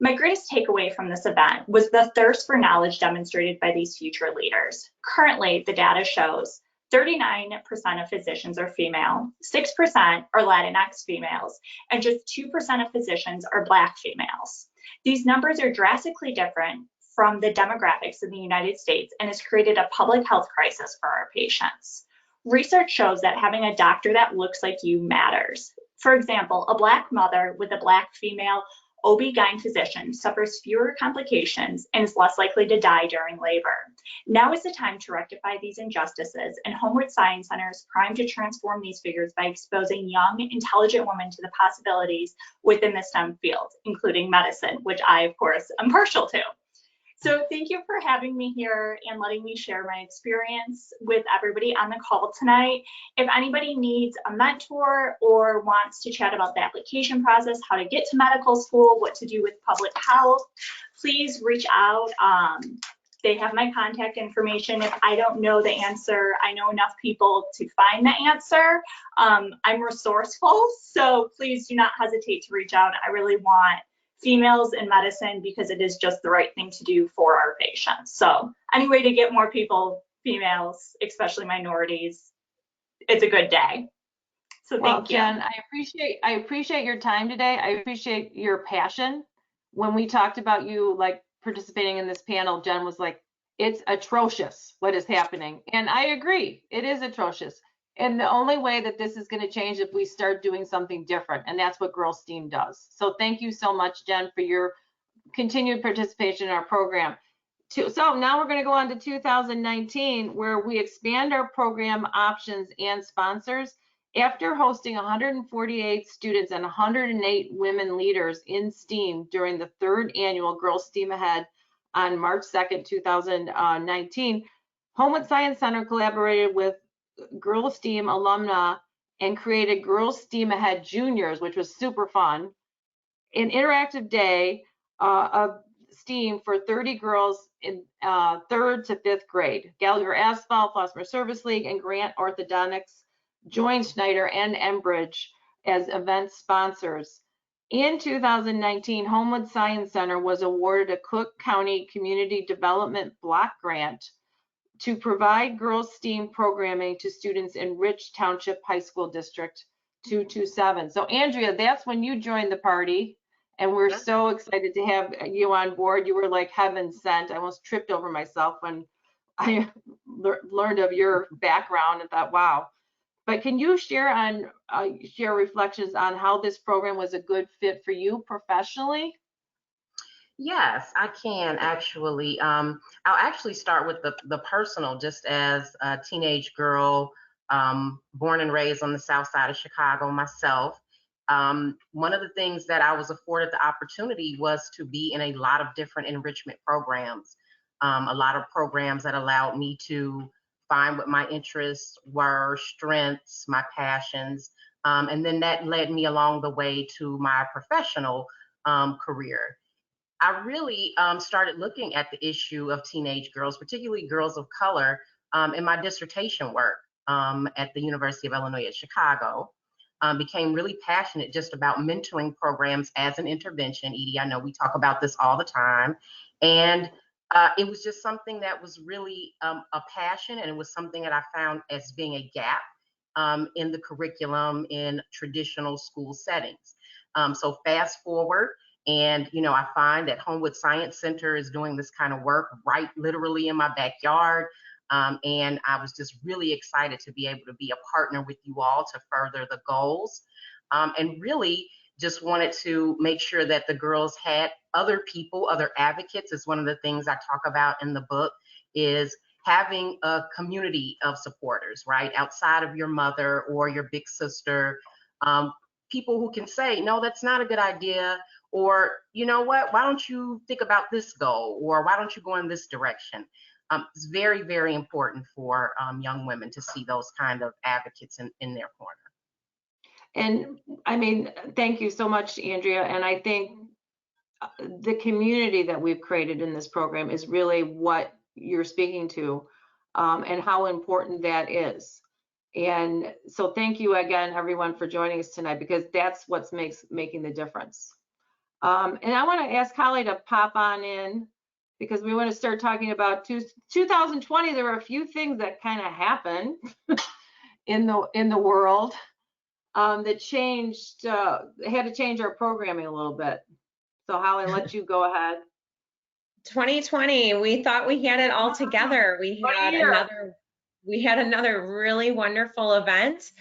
My greatest takeaway from this event was the thirst for knowledge demonstrated by these future leaders. Currently, the data shows 39% of physicians are female, 6% are Latinx females, and just 2% of physicians are Black females. These numbers are drastically different from the demographics in the United States and has created a public health crisis for our patients. Research shows that having a doctor that looks like you matters. For example, a Black mother with a Black female OB-GYN physician suffers fewer complications and is less likely to die during labor. Now is the time to rectify these injustices, and Homewood Science Center is primed to transform these figures by exposing young, intelligent women to the possibilities within the STEM field, including medicine, which I, of course, am partial to. So thank you for having me here and letting me share my experience with everybody on the call tonight. If anybody needs a mentor or wants to chat about the application process, how to get to medical school, what to do with public health, please reach out. They have my contact information. If I don't know the answer, I know enough people to find the answer. I'm resourceful, so please do not hesitate to reach out. I really want females in medicine because it is just the right thing to do for our patients. So any way to get more people, females, especially minorities, it's a good day. So thank you. Jen, I appreciate your time today. I appreciate your passion. When we talked about you like participating in this panel, Jen was like, it's atrocious what is happening. And I agree, it is atrocious. And the only way that this is going to change if we start doing something different. And that's what Girls STEAM does. So thank you so much, Jen, for your continued participation in our program. So now we're going to go on to 2019, where we expand our program options and sponsors. After hosting 148 students and 108 women leaders in STEAM during the 3rd annual Girls STEAM Ahead on March 2nd, 2019, Homewood Science Center collaborated with Girls STEAM alumna and created Girls STEAM Ahead Juniors, which was super fun. An interactive day of STEAM for 30 girls in 3rd to 5th grade. Gallagher Asphalt, Flossmoor Service League, and Grant Orthodontics joined Schneider and Enbridge as event sponsors. In 2019, Homewood Science Center was awarded a Cook County Community Development Block Grant to provide Girls STEAM programming to students in Rich Township High School District 227. So Andrea, that's when you joined the party, and we're so excited to have you on board. You were like heaven sent. I almost tripped over myself when I learned of your background and thought, wow. But can you share reflections on how this program was a good fit for you professionally? Yes, I can actually. I'll actually start with the personal, just as a teenage girl, born and raised on the south side of Chicago myself. One of the things that I was afforded the opportunity was to be in a lot of different enrichment programs, a lot of programs that allowed me to find what my interests were, strengths, my passions, and then that led me along the way to my professional career. I really started looking at the issue of teenage girls, particularly girls of color, in my dissertation work at the University of Illinois at Chicago. Became really passionate just about mentoring programs as an intervention. Edie, I know we talk about this all the time. And it was just something that was really a passion, and it was something that I found as being a gap in the curriculum in traditional school settings. So fast forward, and I find that Homewood Science Center is doing this kind of work right literally in my backyard. And I was just really excited to be able to be a partner with you all to further the goals. And really just wanted to make sure that the girls had other people, other advocates. Is one of the things I talk about in the book, is having a community of supporters, right? Outside of your mother or your big sister, people who can say, no, that's not a good idea, Or, you know what, why don't you think about this goal? Or why don't you go in this direction? It's very, very important for young women to see those kind of advocates in their corner. And I mean, thank you so much, Andrea. And I think the community that we've created in this program is really what you're speaking to, and how important that is. And so thank you again, everyone, for joining us tonight, because that's what's making the difference. And I want to ask Holly to pop on in, because we want to start talking about 2020. There were a few things that kind of happened in the world that changed, had to change our programming a little bit. So Holly, I'll let you go ahead. 2020, we thought we had it all together. We had another really wonderful event.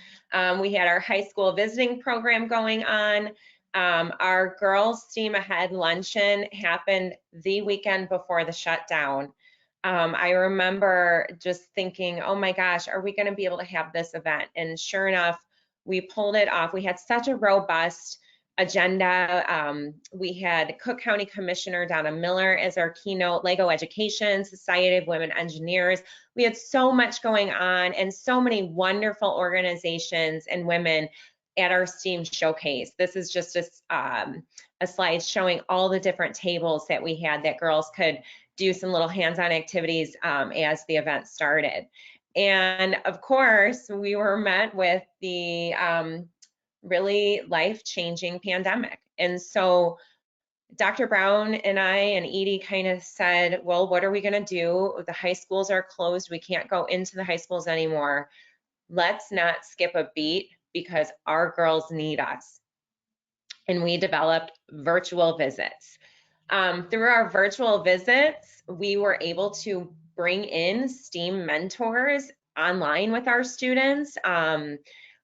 We had our high school visiting program going on. Our Girls Steam Ahead Luncheon happened the weekend before the shutdown. I remember just thinking, oh my gosh, are we going to be able to have this event? And sure enough, we pulled it off. We had such a robust agenda. We had Cook County Commissioner Donna Miller as our keynote, Lego Education, Society of Women Engineers. We had so much going on and so many wonderful organizations and women at our STEAM showcase. This is just a slide showing all the different tables that we had that girls could do some little hands-on activities as the event started. And of course, we were met with the really life-changing pandemic. And so Dr. Brown and I and Edie kind of said, well, what are we going to do? The high schools are closed. We can't go into the high schools anymore. Let's not skip a beat, because our girls need us. And we developed virtual visits. Through our virtual visits, we were able to bring in STEAM mentors online with our students.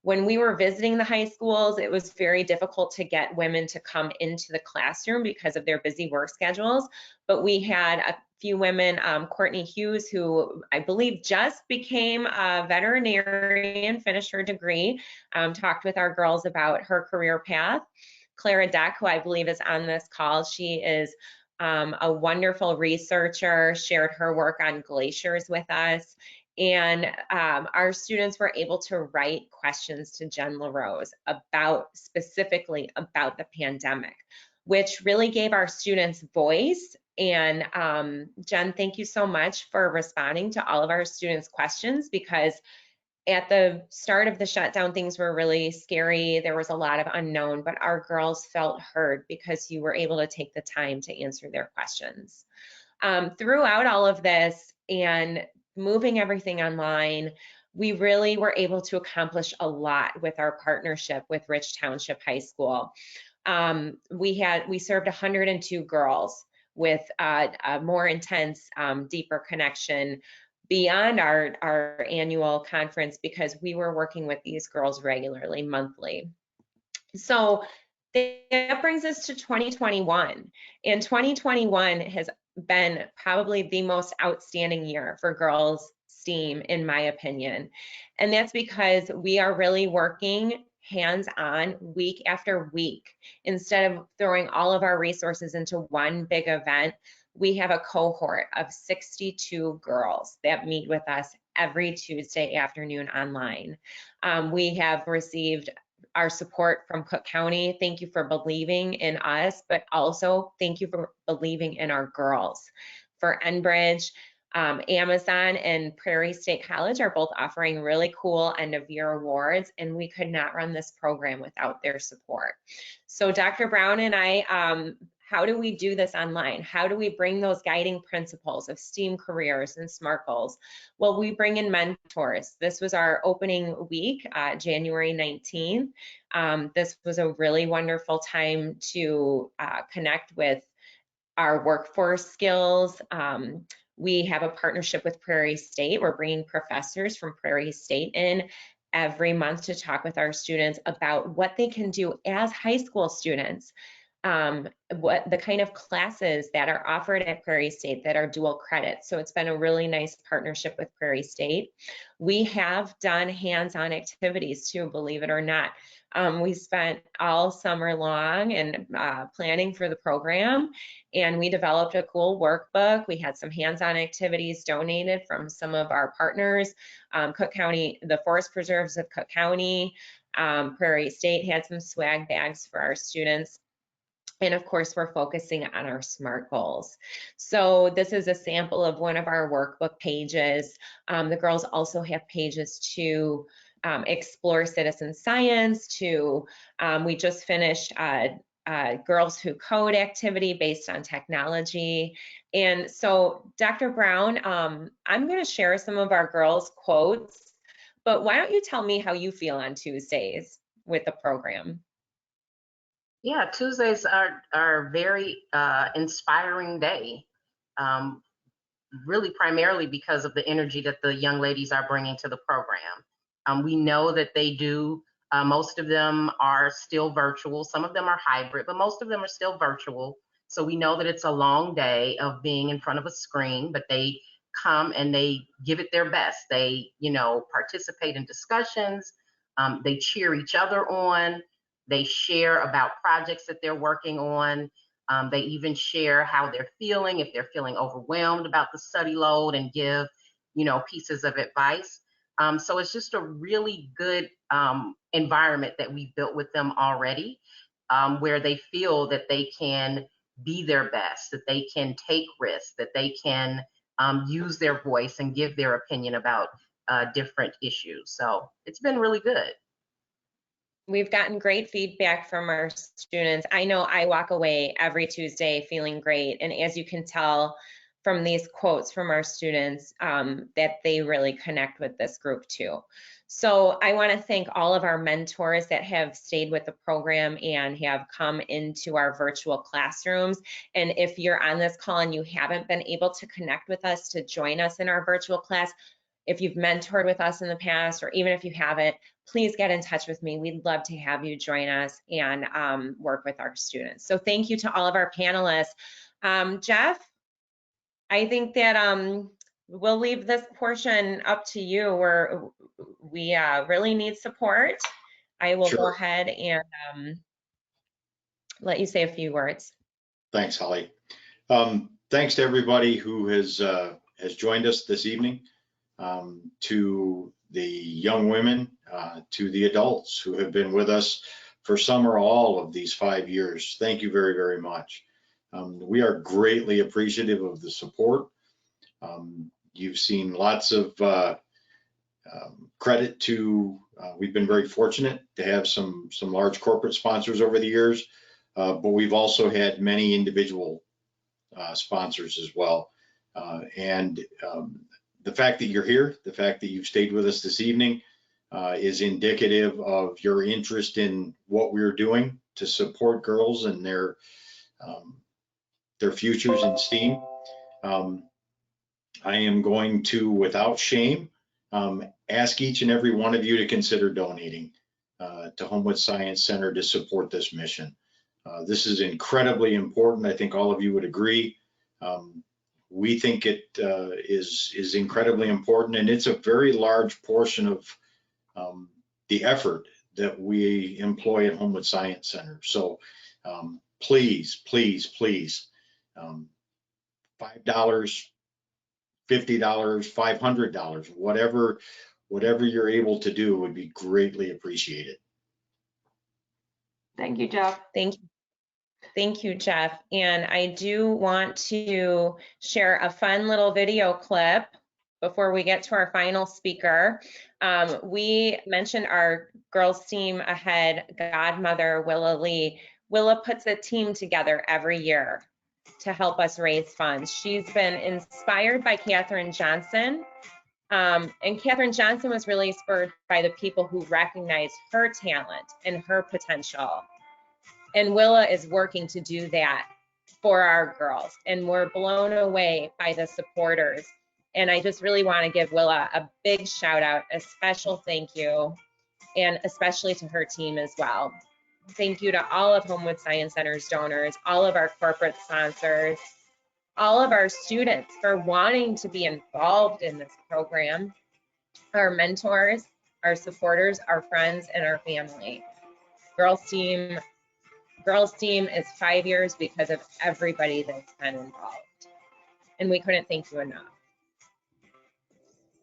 When we were visiting the high schools, it was very difficult to get women to come into the classroom because of their busy work schedules. But we had a few women, Courtney Hughes, who I believe just became a veterinarian, finished her degree, talked with our girls about her career path. Clara Deck, who I believe is on this call, she is a wonderful researcher, shared her work on glaciers with us. And our students were able to write questions to Jen Larose specifically about the pandemic, which really gave our students voice. And Jen, thank you so much for responding to all of our students' questions, because at the start of the shutdown, things were really scary. There was a lot of unknown, but our girls felt heard because you were able to take the time to answer their questions. Throughout all of this and moving everything online, we really were able to accomplish a lot with our partnership with Rich Township High School. We served 102 girls with a more intense, deeper connection beyond our annual conference, because we were working with these girls regularly, monthly. So that brings us to 2021. And 2021 has been probably the most outstanding year for girls STEAM, in my opinion. And that's because we are really working hands-on week after week. Instead of throwing all of our resources into one big event, we have a cohort of 62 girls that meet with us every Tuesday afternoon online. We have received our support from Cook County. Thank you for believing in us, but also thank you for believing in our girls. For Enbridge, Amazon and Prairie State College are both offering really cool end of year awards, and we could not run this program without their support. So Dr. Brown and I, how do we do this online? How do we bring those guiding principles of STEAM careers and SMART goals? Well, we bring in mentors. This was our opening week, January 19th. This was a really wonderful time to connect with our workforce skills. We have a partnership with Prairie State. We're bringing professors from Prairie State in every month to talk with our students about what they can do as high school students. What the kind of classes that are offered at Prairie State that are dual credit. So it's been a really nice partnership with Prairie State. We have done hands-on activities too, believe it or not. We spent all summer long and planning for the program, and we developed a cool workbook. We had some hands-on activities donated from some of our partners. Cook County, the Forest Preserves of Cook County, Prairie State had some swag bags for our students. And of course, we're focusing on our SMART goals. So this is a sample of one of our workbook pages. The girls also have pages to explore citizen science, we just finished Girls Who Code activity based on technology. And so Dr. Brown, I'm gonna share some of our girls' quotes, but why don't you tell me how you feel on Tuesdays with the program? Yeah, Tuesdays are very inspiring day, really primarily because of the energy that the young ladies are bringing to the program. We know that they do, most of them are still virtual, some of them are hybrid, but most of them are still virtual. So we know that it's a long day of being in front of a screen, but they come and they give it their best. They, participate in discussions, they cheer each other on. They share about projects that they're working on. They even share how they're feeling, if they're feeling overwhelmed about the study load, and give, pieces of advice. So it's just a really good environment that we built with them already, where they feel that they can be their best, that they can take risks, that they can use their voice and give their opinion about different issues. So it's been really good. We've gotten great feedback from our students. I know I walk away every Tuesday feeling great. And as you can tell from these quotes from our students, that they really connect with this group too. So I want to thank all of our mentors that have stayed with the program and have come into our virtual classrooms. And if you're on this call and you haven't been able to connect with us to join us in our virtual class, if you've mentored with us in the past, or even if you haven't, please get in touch with me. We'd love to have you join us and work with our students. So thank you to all of our panelists. Jeff, I think that we'll leave this portion up to you, where we really need support. I will go ahead and let you say a few words. Thanks, Holly. Thanks to everybody who has joined us this evening, to the young women, to the adults who have been with us for some or all of these 5 years. Thank you very, very much. We are greatly appreciative of the support. You've seen lots of credit to, we've been very fortunate to have some large corporate sponsors over the years, but we've also had many individual sponsors as well. The fact that you're here, the fact that you've stayed with us this evening is indicative of your interest in what we're doing to support girls and their futures in STEAM. I am going to, without shame, ask each and every one of you to consider donating to Homewood Science Center to support this mission. This is incredibly important. I think all of you would agree. We think it is incredibly important, and it's a very large portion of the effort that we employ at Homewood Science Center. So please, please, please, $5, $50, $500, whatever you're able to do would be greatly appreciated. Thank you, Jeff. Thank you, Jeff. And I do want to share a fun little video clip before we get to our final speaker. We mentioned our Girls Team Ahead godmother, Willa Lee. Willa puts a team together every year to help us raise funds. She's been inspired by Katherine Johnson. And Katherine Johnson was really spurred by the people who recognized her talent and her potential. And Willa is working to do that for our girls. And we're blown away by the supporters. And I just really want to give Willa a big shout out, a special thank you, and especially to her team as well. Thank you to all of Homewood Science Center's donors, all of our corporate sponsors, all of our students for wanting to be involved in this program, our mentors, our supporters, our friends, and our family. Girls team is 5 years because of everybody that's been involved. And we couldn't thank you enough.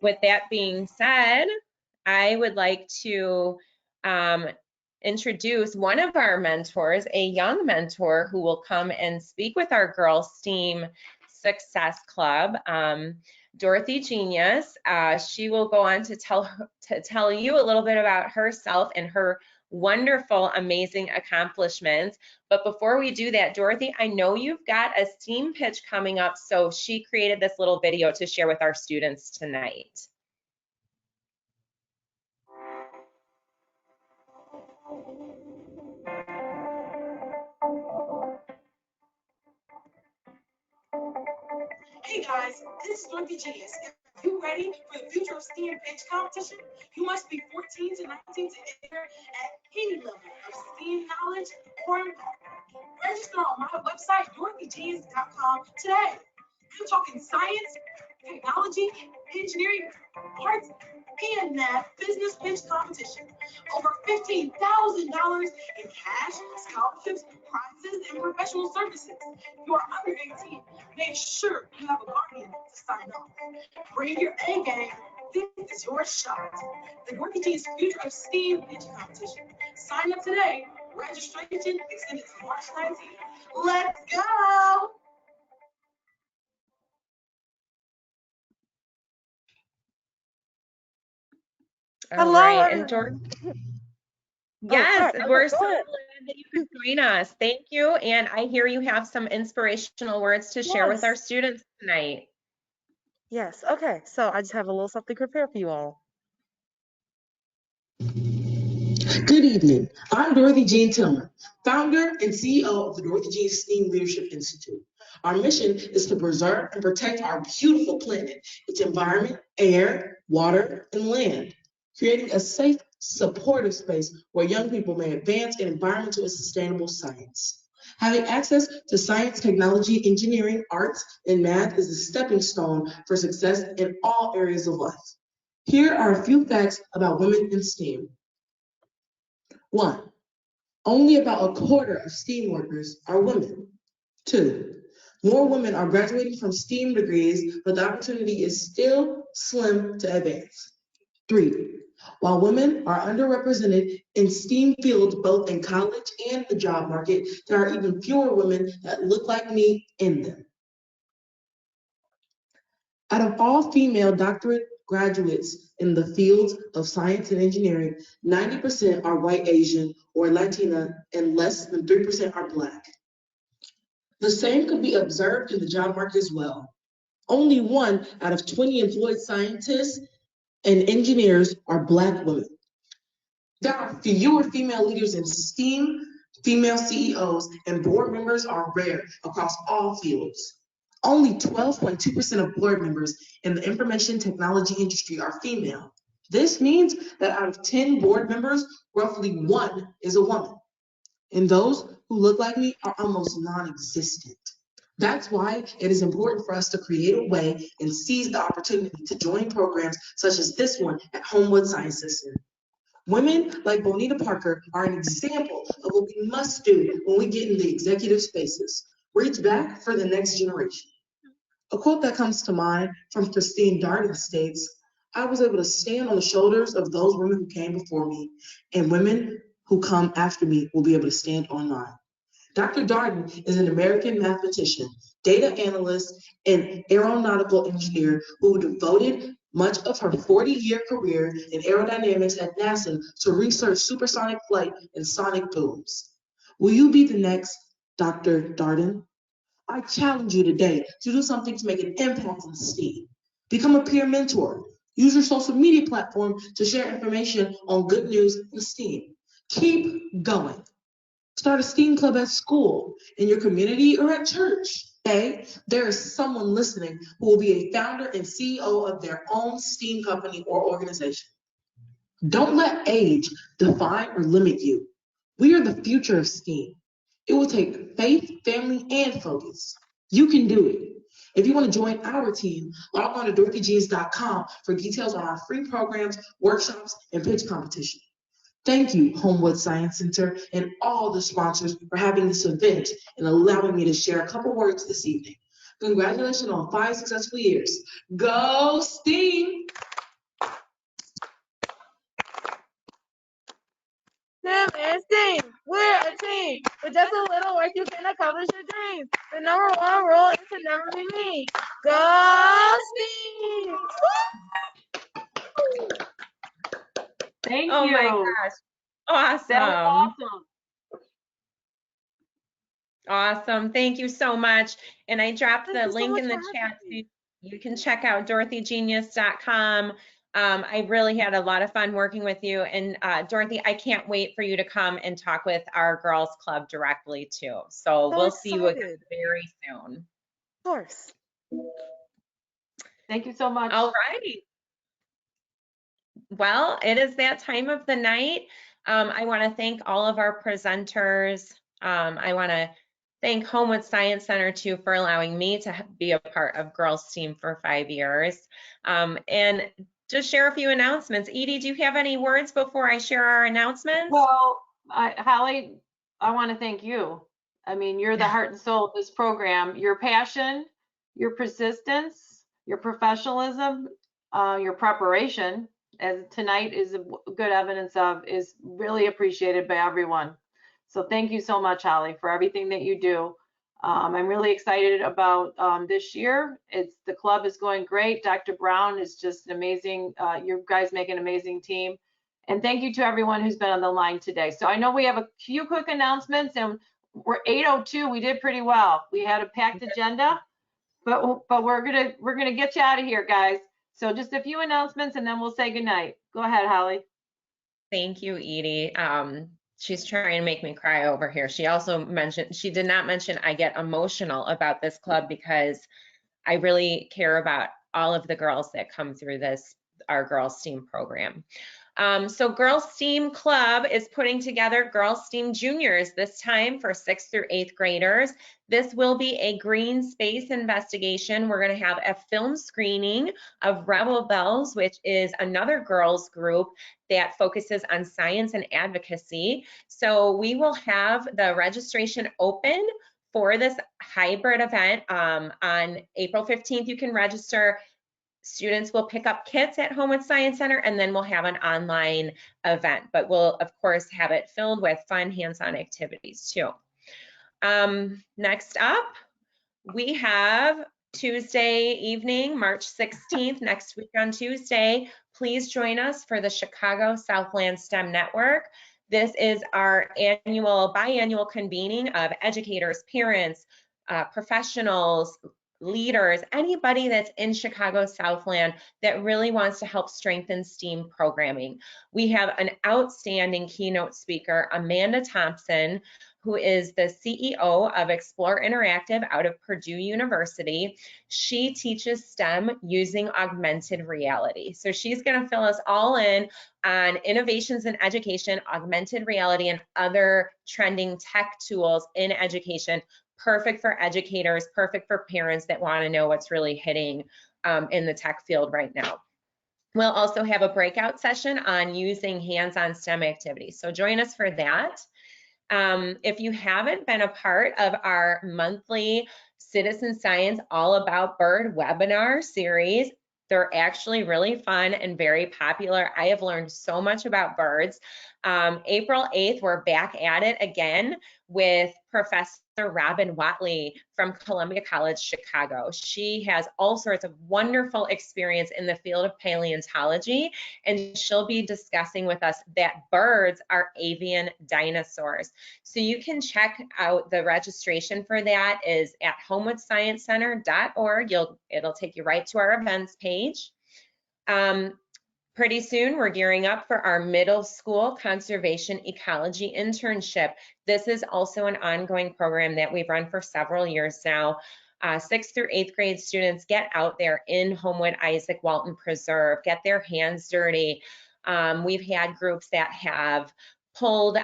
With that being said, I would like to introduce one of our mentors, a young mentor who will come and speak with our Girls STEAM Success Club, Dorothy Genius. She will go on to tell you a little bit about herself and her wonderful, amazing accomplishments. But before we do that, Dorothy, I know you've got a STEAM pitch coming up, so she created this little video to share with our students tonight. Hey guys, this is Dorothy Genius. If you ready for the Future of STEAM pitch competition, you must be 14 to 19 to enter at any level of STEAM knowledge or impact. Register on my website, DorothyGenius.com today. I'm talking science, technology, engineering, arts, and math business pitch competition. Over $15,000 in cash, scholarships, prizes, and professional services. If you are under 18, make sure you have a guardian to sign up. Bring your A game. This is your shot. The Dorothy Genius Future of STEAM pitch competition. Sign up today. Registration extended to March 19th. Let's go! All right, and Dorothy. Yes, sorry. we're Go so ahead. glad that you could join us. Thank you. And I hear you have some inspirational words to share with our students tonight. Yes, okay. So I just have a little something prepared for you all. Good evening. I'm Dorothy Jean Tillman, founder and CEO of the Dorothy Jean STEAM Leadership Institute. Our mission is to preserve and protect our beautiful planet, its environment, air, water, and land, creating a safe, supportive space where young people may advance in environmental and sustainable science. Having access to science, technology, engineering, arts, and math is a stepping stone for success in all areas of life. Here are a few facts about women in STEAM. 1, only about a quarter of STEAM workers are women. 2, more women are graduating from STEAM degrees, but the opportunity is still slim to advance. 3, while women are underrepresented in STEAM fields, both in college and the job market, there are even fewer women that look like me in them. Out of all female doctorate graduates in the fields of science and engineering, 90% are white, Asian, or Latina, and less than 3% are Black. The same could be observed in the job market as well. Only 1 out of 20 employed scientists and engineers are Black women. There are fewer female leaders in STEAM, female CEOs, and board members are rare across all fields. Only 12.2% of board members in the information technology industry are female. This means that out of 10 board members, roughly 1 is a woman. And those who look like me are almost non-existent. That's why it is important for us to create a way and seize the opportunity to join programs such as this one at Homewood Science Center. Women like Bonita Parker are an example of what we must do when we get in the executive spaces. Reach back for the next generation. A quote that comes to mind from Christine Darden states, "I was able to stand on the shoulders of those women who came before me, and women who come after me will be able to stand on mine." Dr. Darden is an American mathematician, data analyst, and aeronautical engineer who devoted much of her 40-year career in aerodynamics at NASA to research supersonic flight and sonic booms. Will you be the next Dr. Darden? I challenge you today to do something to make an impact in STEAM. Become a peer mentor. Use your social media platform to share information on good news in STEAM. Keep going. Start a STEAM club at school, in your community, or at church. Okay? There is someone listening who will be a founder and CEO of their own STEAM company or organization. Don't let age define or limit you. We are the future of STEAM. It will take faith, family, and focus. You can do it. If you want to join our team, log on to DorothyGenius.com for details on our free programs, workshops, and pitch competition. Thank you, Homewood Science Center, and all the sponsors for having this event and allowing me to share a couple words this evening. Congratulations on 5 successful years. Go STEAM! STEM and STEAM, we're a team. With just a little work, you can accomplish your dreams. The number one rule is to never be me. Go STEAM! Thank Oh you. my gosh. That was Awesome. awesome. Awesome. Thank you so much. And I dropped Thank the you so link much in the for chat having so me. you can check out DorothyGenius.com. I really had a lot of fun working with you. And Dorothy, I can't wait for you to come and talk with our girls club directly too. So we'll see you again Excited. very soon. Of course. Thank you so much. All right. Well, it is that time of the night. I want to thank all of our presenters. I want to thank Homewood Science Center too for allowing me to be a part of Girls Team for 5 years. And just share a few announcements. Edie, do you have any words before I share our announcements? Well, Holly, I want to thank you. I mean, you're the heart and soul of this program. Your passion, your persistence, your professionalism, your preparation, as tonight is good evidence of, is really appreciated by everyone. So thank you so much, Holly, for everything that you do. I'm really excited about this year. The club is going great. Dr. Brown is just an amazing, you guys make an amazing team. And thank you to everyone who's been on the line today. So I know we have a few quick announcements, and we're 8:02. We did pretty well. We had a packed agenda, but we're gonna get you out of here, guys. So just a few announcements, and then we'll say goodnight. Go ahead, Holly. Thank you, Edie. She's trying to make me cry over here. She also mentioned, she did not mention I get emotional about this club because I really care about all of the girls that come through our Girls Team program. So Girls Team Club is putting together Girls Team Juniors this time for 6th through 8th graders. This will be a green space investigation. We're going to have a film screening of Rebel Bells, which is another girls group that focuses on science and advocacy. So we will have the registration open for this hybrid event on April 15th. You can register. Students will pick up kits at Homewood Science Center, and then we'll have an online event, but we'll of course have it filled with fun hands-on activities too. Next up, we have Tuesday evening, March 16th, next week on Tuesday. Please join us for the Chicago Southland STEM Network. This is our biannual convening of educators, parents, professionals, leaders, anybody that's in Chicago Southland that really wants to help strengthen STEAM programming. We have an outstanding keynote speaker, Amanda Thompson, who is the CEO of Explore Interactive out of Purdue University. She teaches STEM using augmented reality. So she's going to fill us all in on innovations in education, augmented reality, and other trending tech tools in education. Perfect for educators, perfect for parents that want to know what's really hitting in the tech field right now. We'll also have a breakout session on using hands-on STEM activities. So join us for that. If you haven't been a part of our monthly Citizen Science All About Bird webinar series, they're actually really fun and very popular. I have learned so much about birds. April 8th, we're back at it again with Professor Robin Watley from Columbia College, Chicago. She has all sorts of wonderful experience in the field of paleontology, and she'll be discussing with us that birds are avian dinosaurs. So you can check out the registration for that is at homewoodsciencecenter.org. It'll take you right to our events page. Pretty soon, we're gearing up for our middle school conservation ecology internship. This is also an ongoing program that we've run for several years now. 6th through 8th grade students get out there in Homewood Isaac Walton Preserve, get their hands dirty. We've had groups that have pulled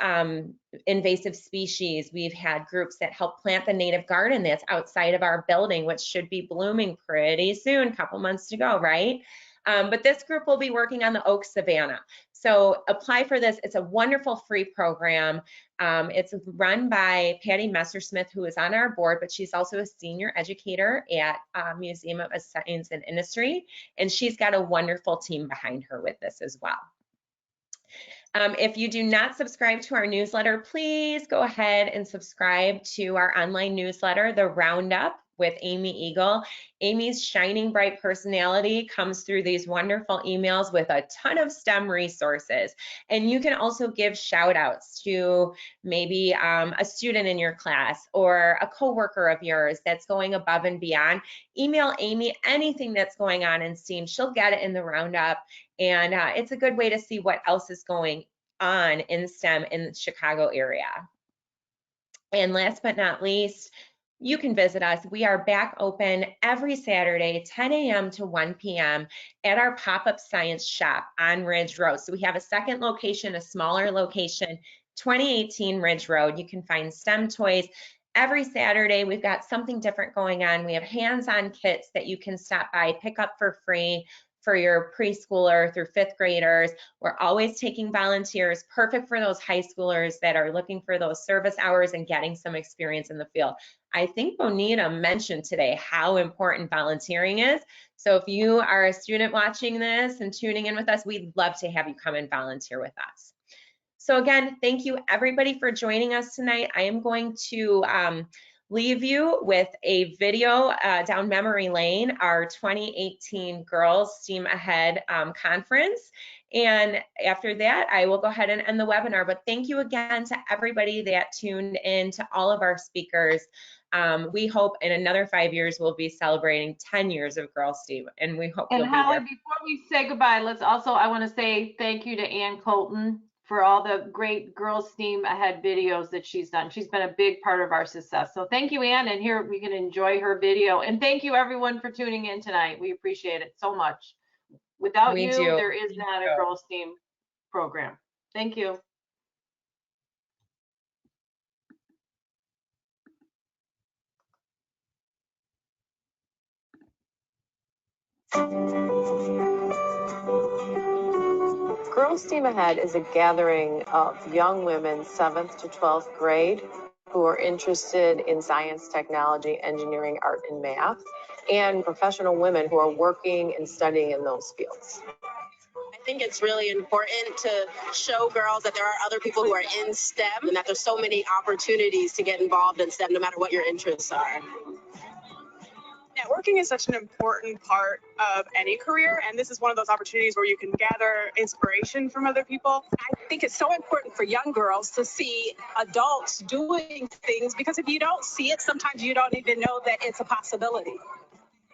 invasive species. We've had groups that help plant the native garden that's outside of our building, which should be blooming pretty soon, a couple months to go, right? But this group will be working on the Oak Savannah. So apply for this. It's a wonderful free program. It's run by Patty Messersmith, who is on our board, but she's also a senior educator at Museum of Science and Industry, and she's got a wonderful team behind her with this as well. If you do not subscribe to our newsletter, please go ahead and subscribe to our online newsletter, The Roundup with Amy Eagle. Amy's shining bright personality comes through these wonderful emails with a ton of STEM resources. And you can also give shout outs to maybe a student in your class or a coworker of yours that's going above and beyond. Email Amy anything that's going on in STEAM. She'll get it in the Roundup. And it's a good way to see what else is going on in STEM in the Chicago area. And last but not least, you can visit us. We are back open every Saturday, 10 a.m. to 1 p.m. at our pop-up science shop on Ridge Road. So we have a second location, a smaller location, 2018 Ridge Road. You can find STEM toys. Every Saturday, we've got something different going on. We have hands-on kits that you can stop by, pick up for free for your preschooler through fifth graders. We're always taking volunteers, perfect for those high schoolers that are looking for those service hours and getting some experience in the field. I think Bonita mentioned today how important volunteering is. So if you are a student watching this and tuning in with us, we'd love to have you come and volunteer with us. So again, thank you everybody for joining us tonight. I am going to leave you with a video down memory lane, our 2018 Girls STEAM Ahead conference. And after that, I will go ahead and end the webinar. But thank you again to everybody that tuned in, to all of our speakers. We hope in another 5 years, we'll be celebrating 10 years of Girls STEAM, and we hope you'll be Holly, there. before we say goodbye, I want to say thank you to Ann Colton for all the great Girls STEAM Ahead videos that she's done. She's been a big part of our success. So thank you, Ann, and here we can enjoy her video. And thank you everyone for tuning in tonight. We appreciate it so much. Without you, there is not a Girls STEAM program. Thank you. Girls STEAM Ahead is a gathering of young women, 7th to 12th grade, who are interested in science, technology, engineering, art, and math, and professional women who are working and studying in those fields. I think it's really important to show girls that there are other people who are in STEM and that there's so many opportunities to get involved in STEM no matter what your interests are. Networking is such an important part of any career, and this is one of those opportunities where you can gather inspiration from other people. I think it's so important for young girls to see adults doing things, because if you don't see it, sometimes you don't even know that it's a possibility.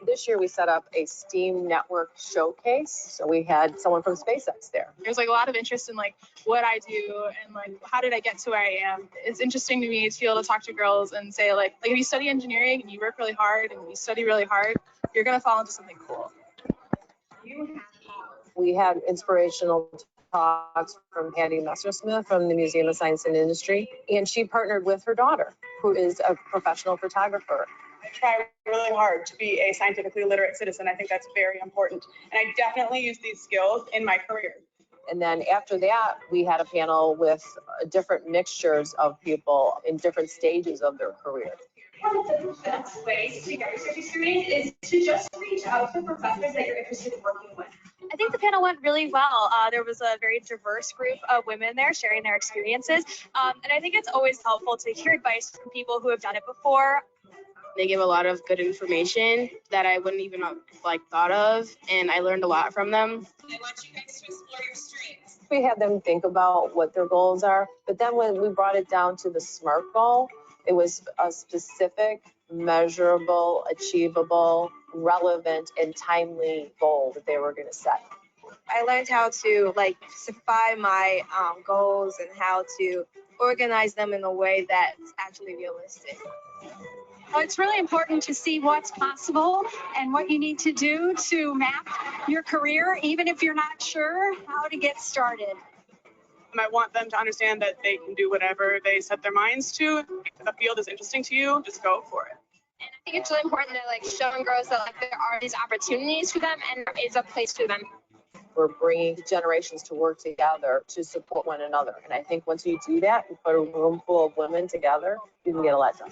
This year we set up a STEAM network showcase. So we had someone from SpaceX there. There's like a lot of interest in like what I do and like how did I get to where I am. It's interesting to me to be able to talk to girls and say like if you study engineering and you work really hard and you study really hard, you're gonna fall into something cool. We had inspirational talks from Patty Messersmith from the Museum of Science and Industry, and she partnered with her daughter, who is a professional photographer. I try really hard to be a scientifically literate citizen. I think that's very important. And I definitely use these skills in my career. And then after that, we had a panel with different mixtures of people in different stages of their career. One of the best ways to get research experience is to just reach out to professors that you're interested in working with. I think the panel went really well. There was a very diverse group of women there sharing their experiences. And I think it's always helpful to hear advice from people who have done it before. They give a lot of good information that I wouldn't even have thought of, and I learned a lot from them. I want you guys to explore your strengths. We had them think about what their goals are, but then when we brought it down to the SMART goal, it was a specific, measurable, achievable, relevant, and timely goal that they were going to set. I learned how to specify my goals and how to organize them in a way that's actually realistic. Well, it's really important to see what's possible and what you need to do to map your career, even if you're not sure how to get started. I want them to understand that they can do whatever they set their minds to. If the field is interesting to you, just go for it. And I think it's really important that like showing girls that like there are these opportunities for them and there is a place for them. We're bringing generations to work together to support one another. And I think once you do that, you put a room full of women together, you can get a lot done.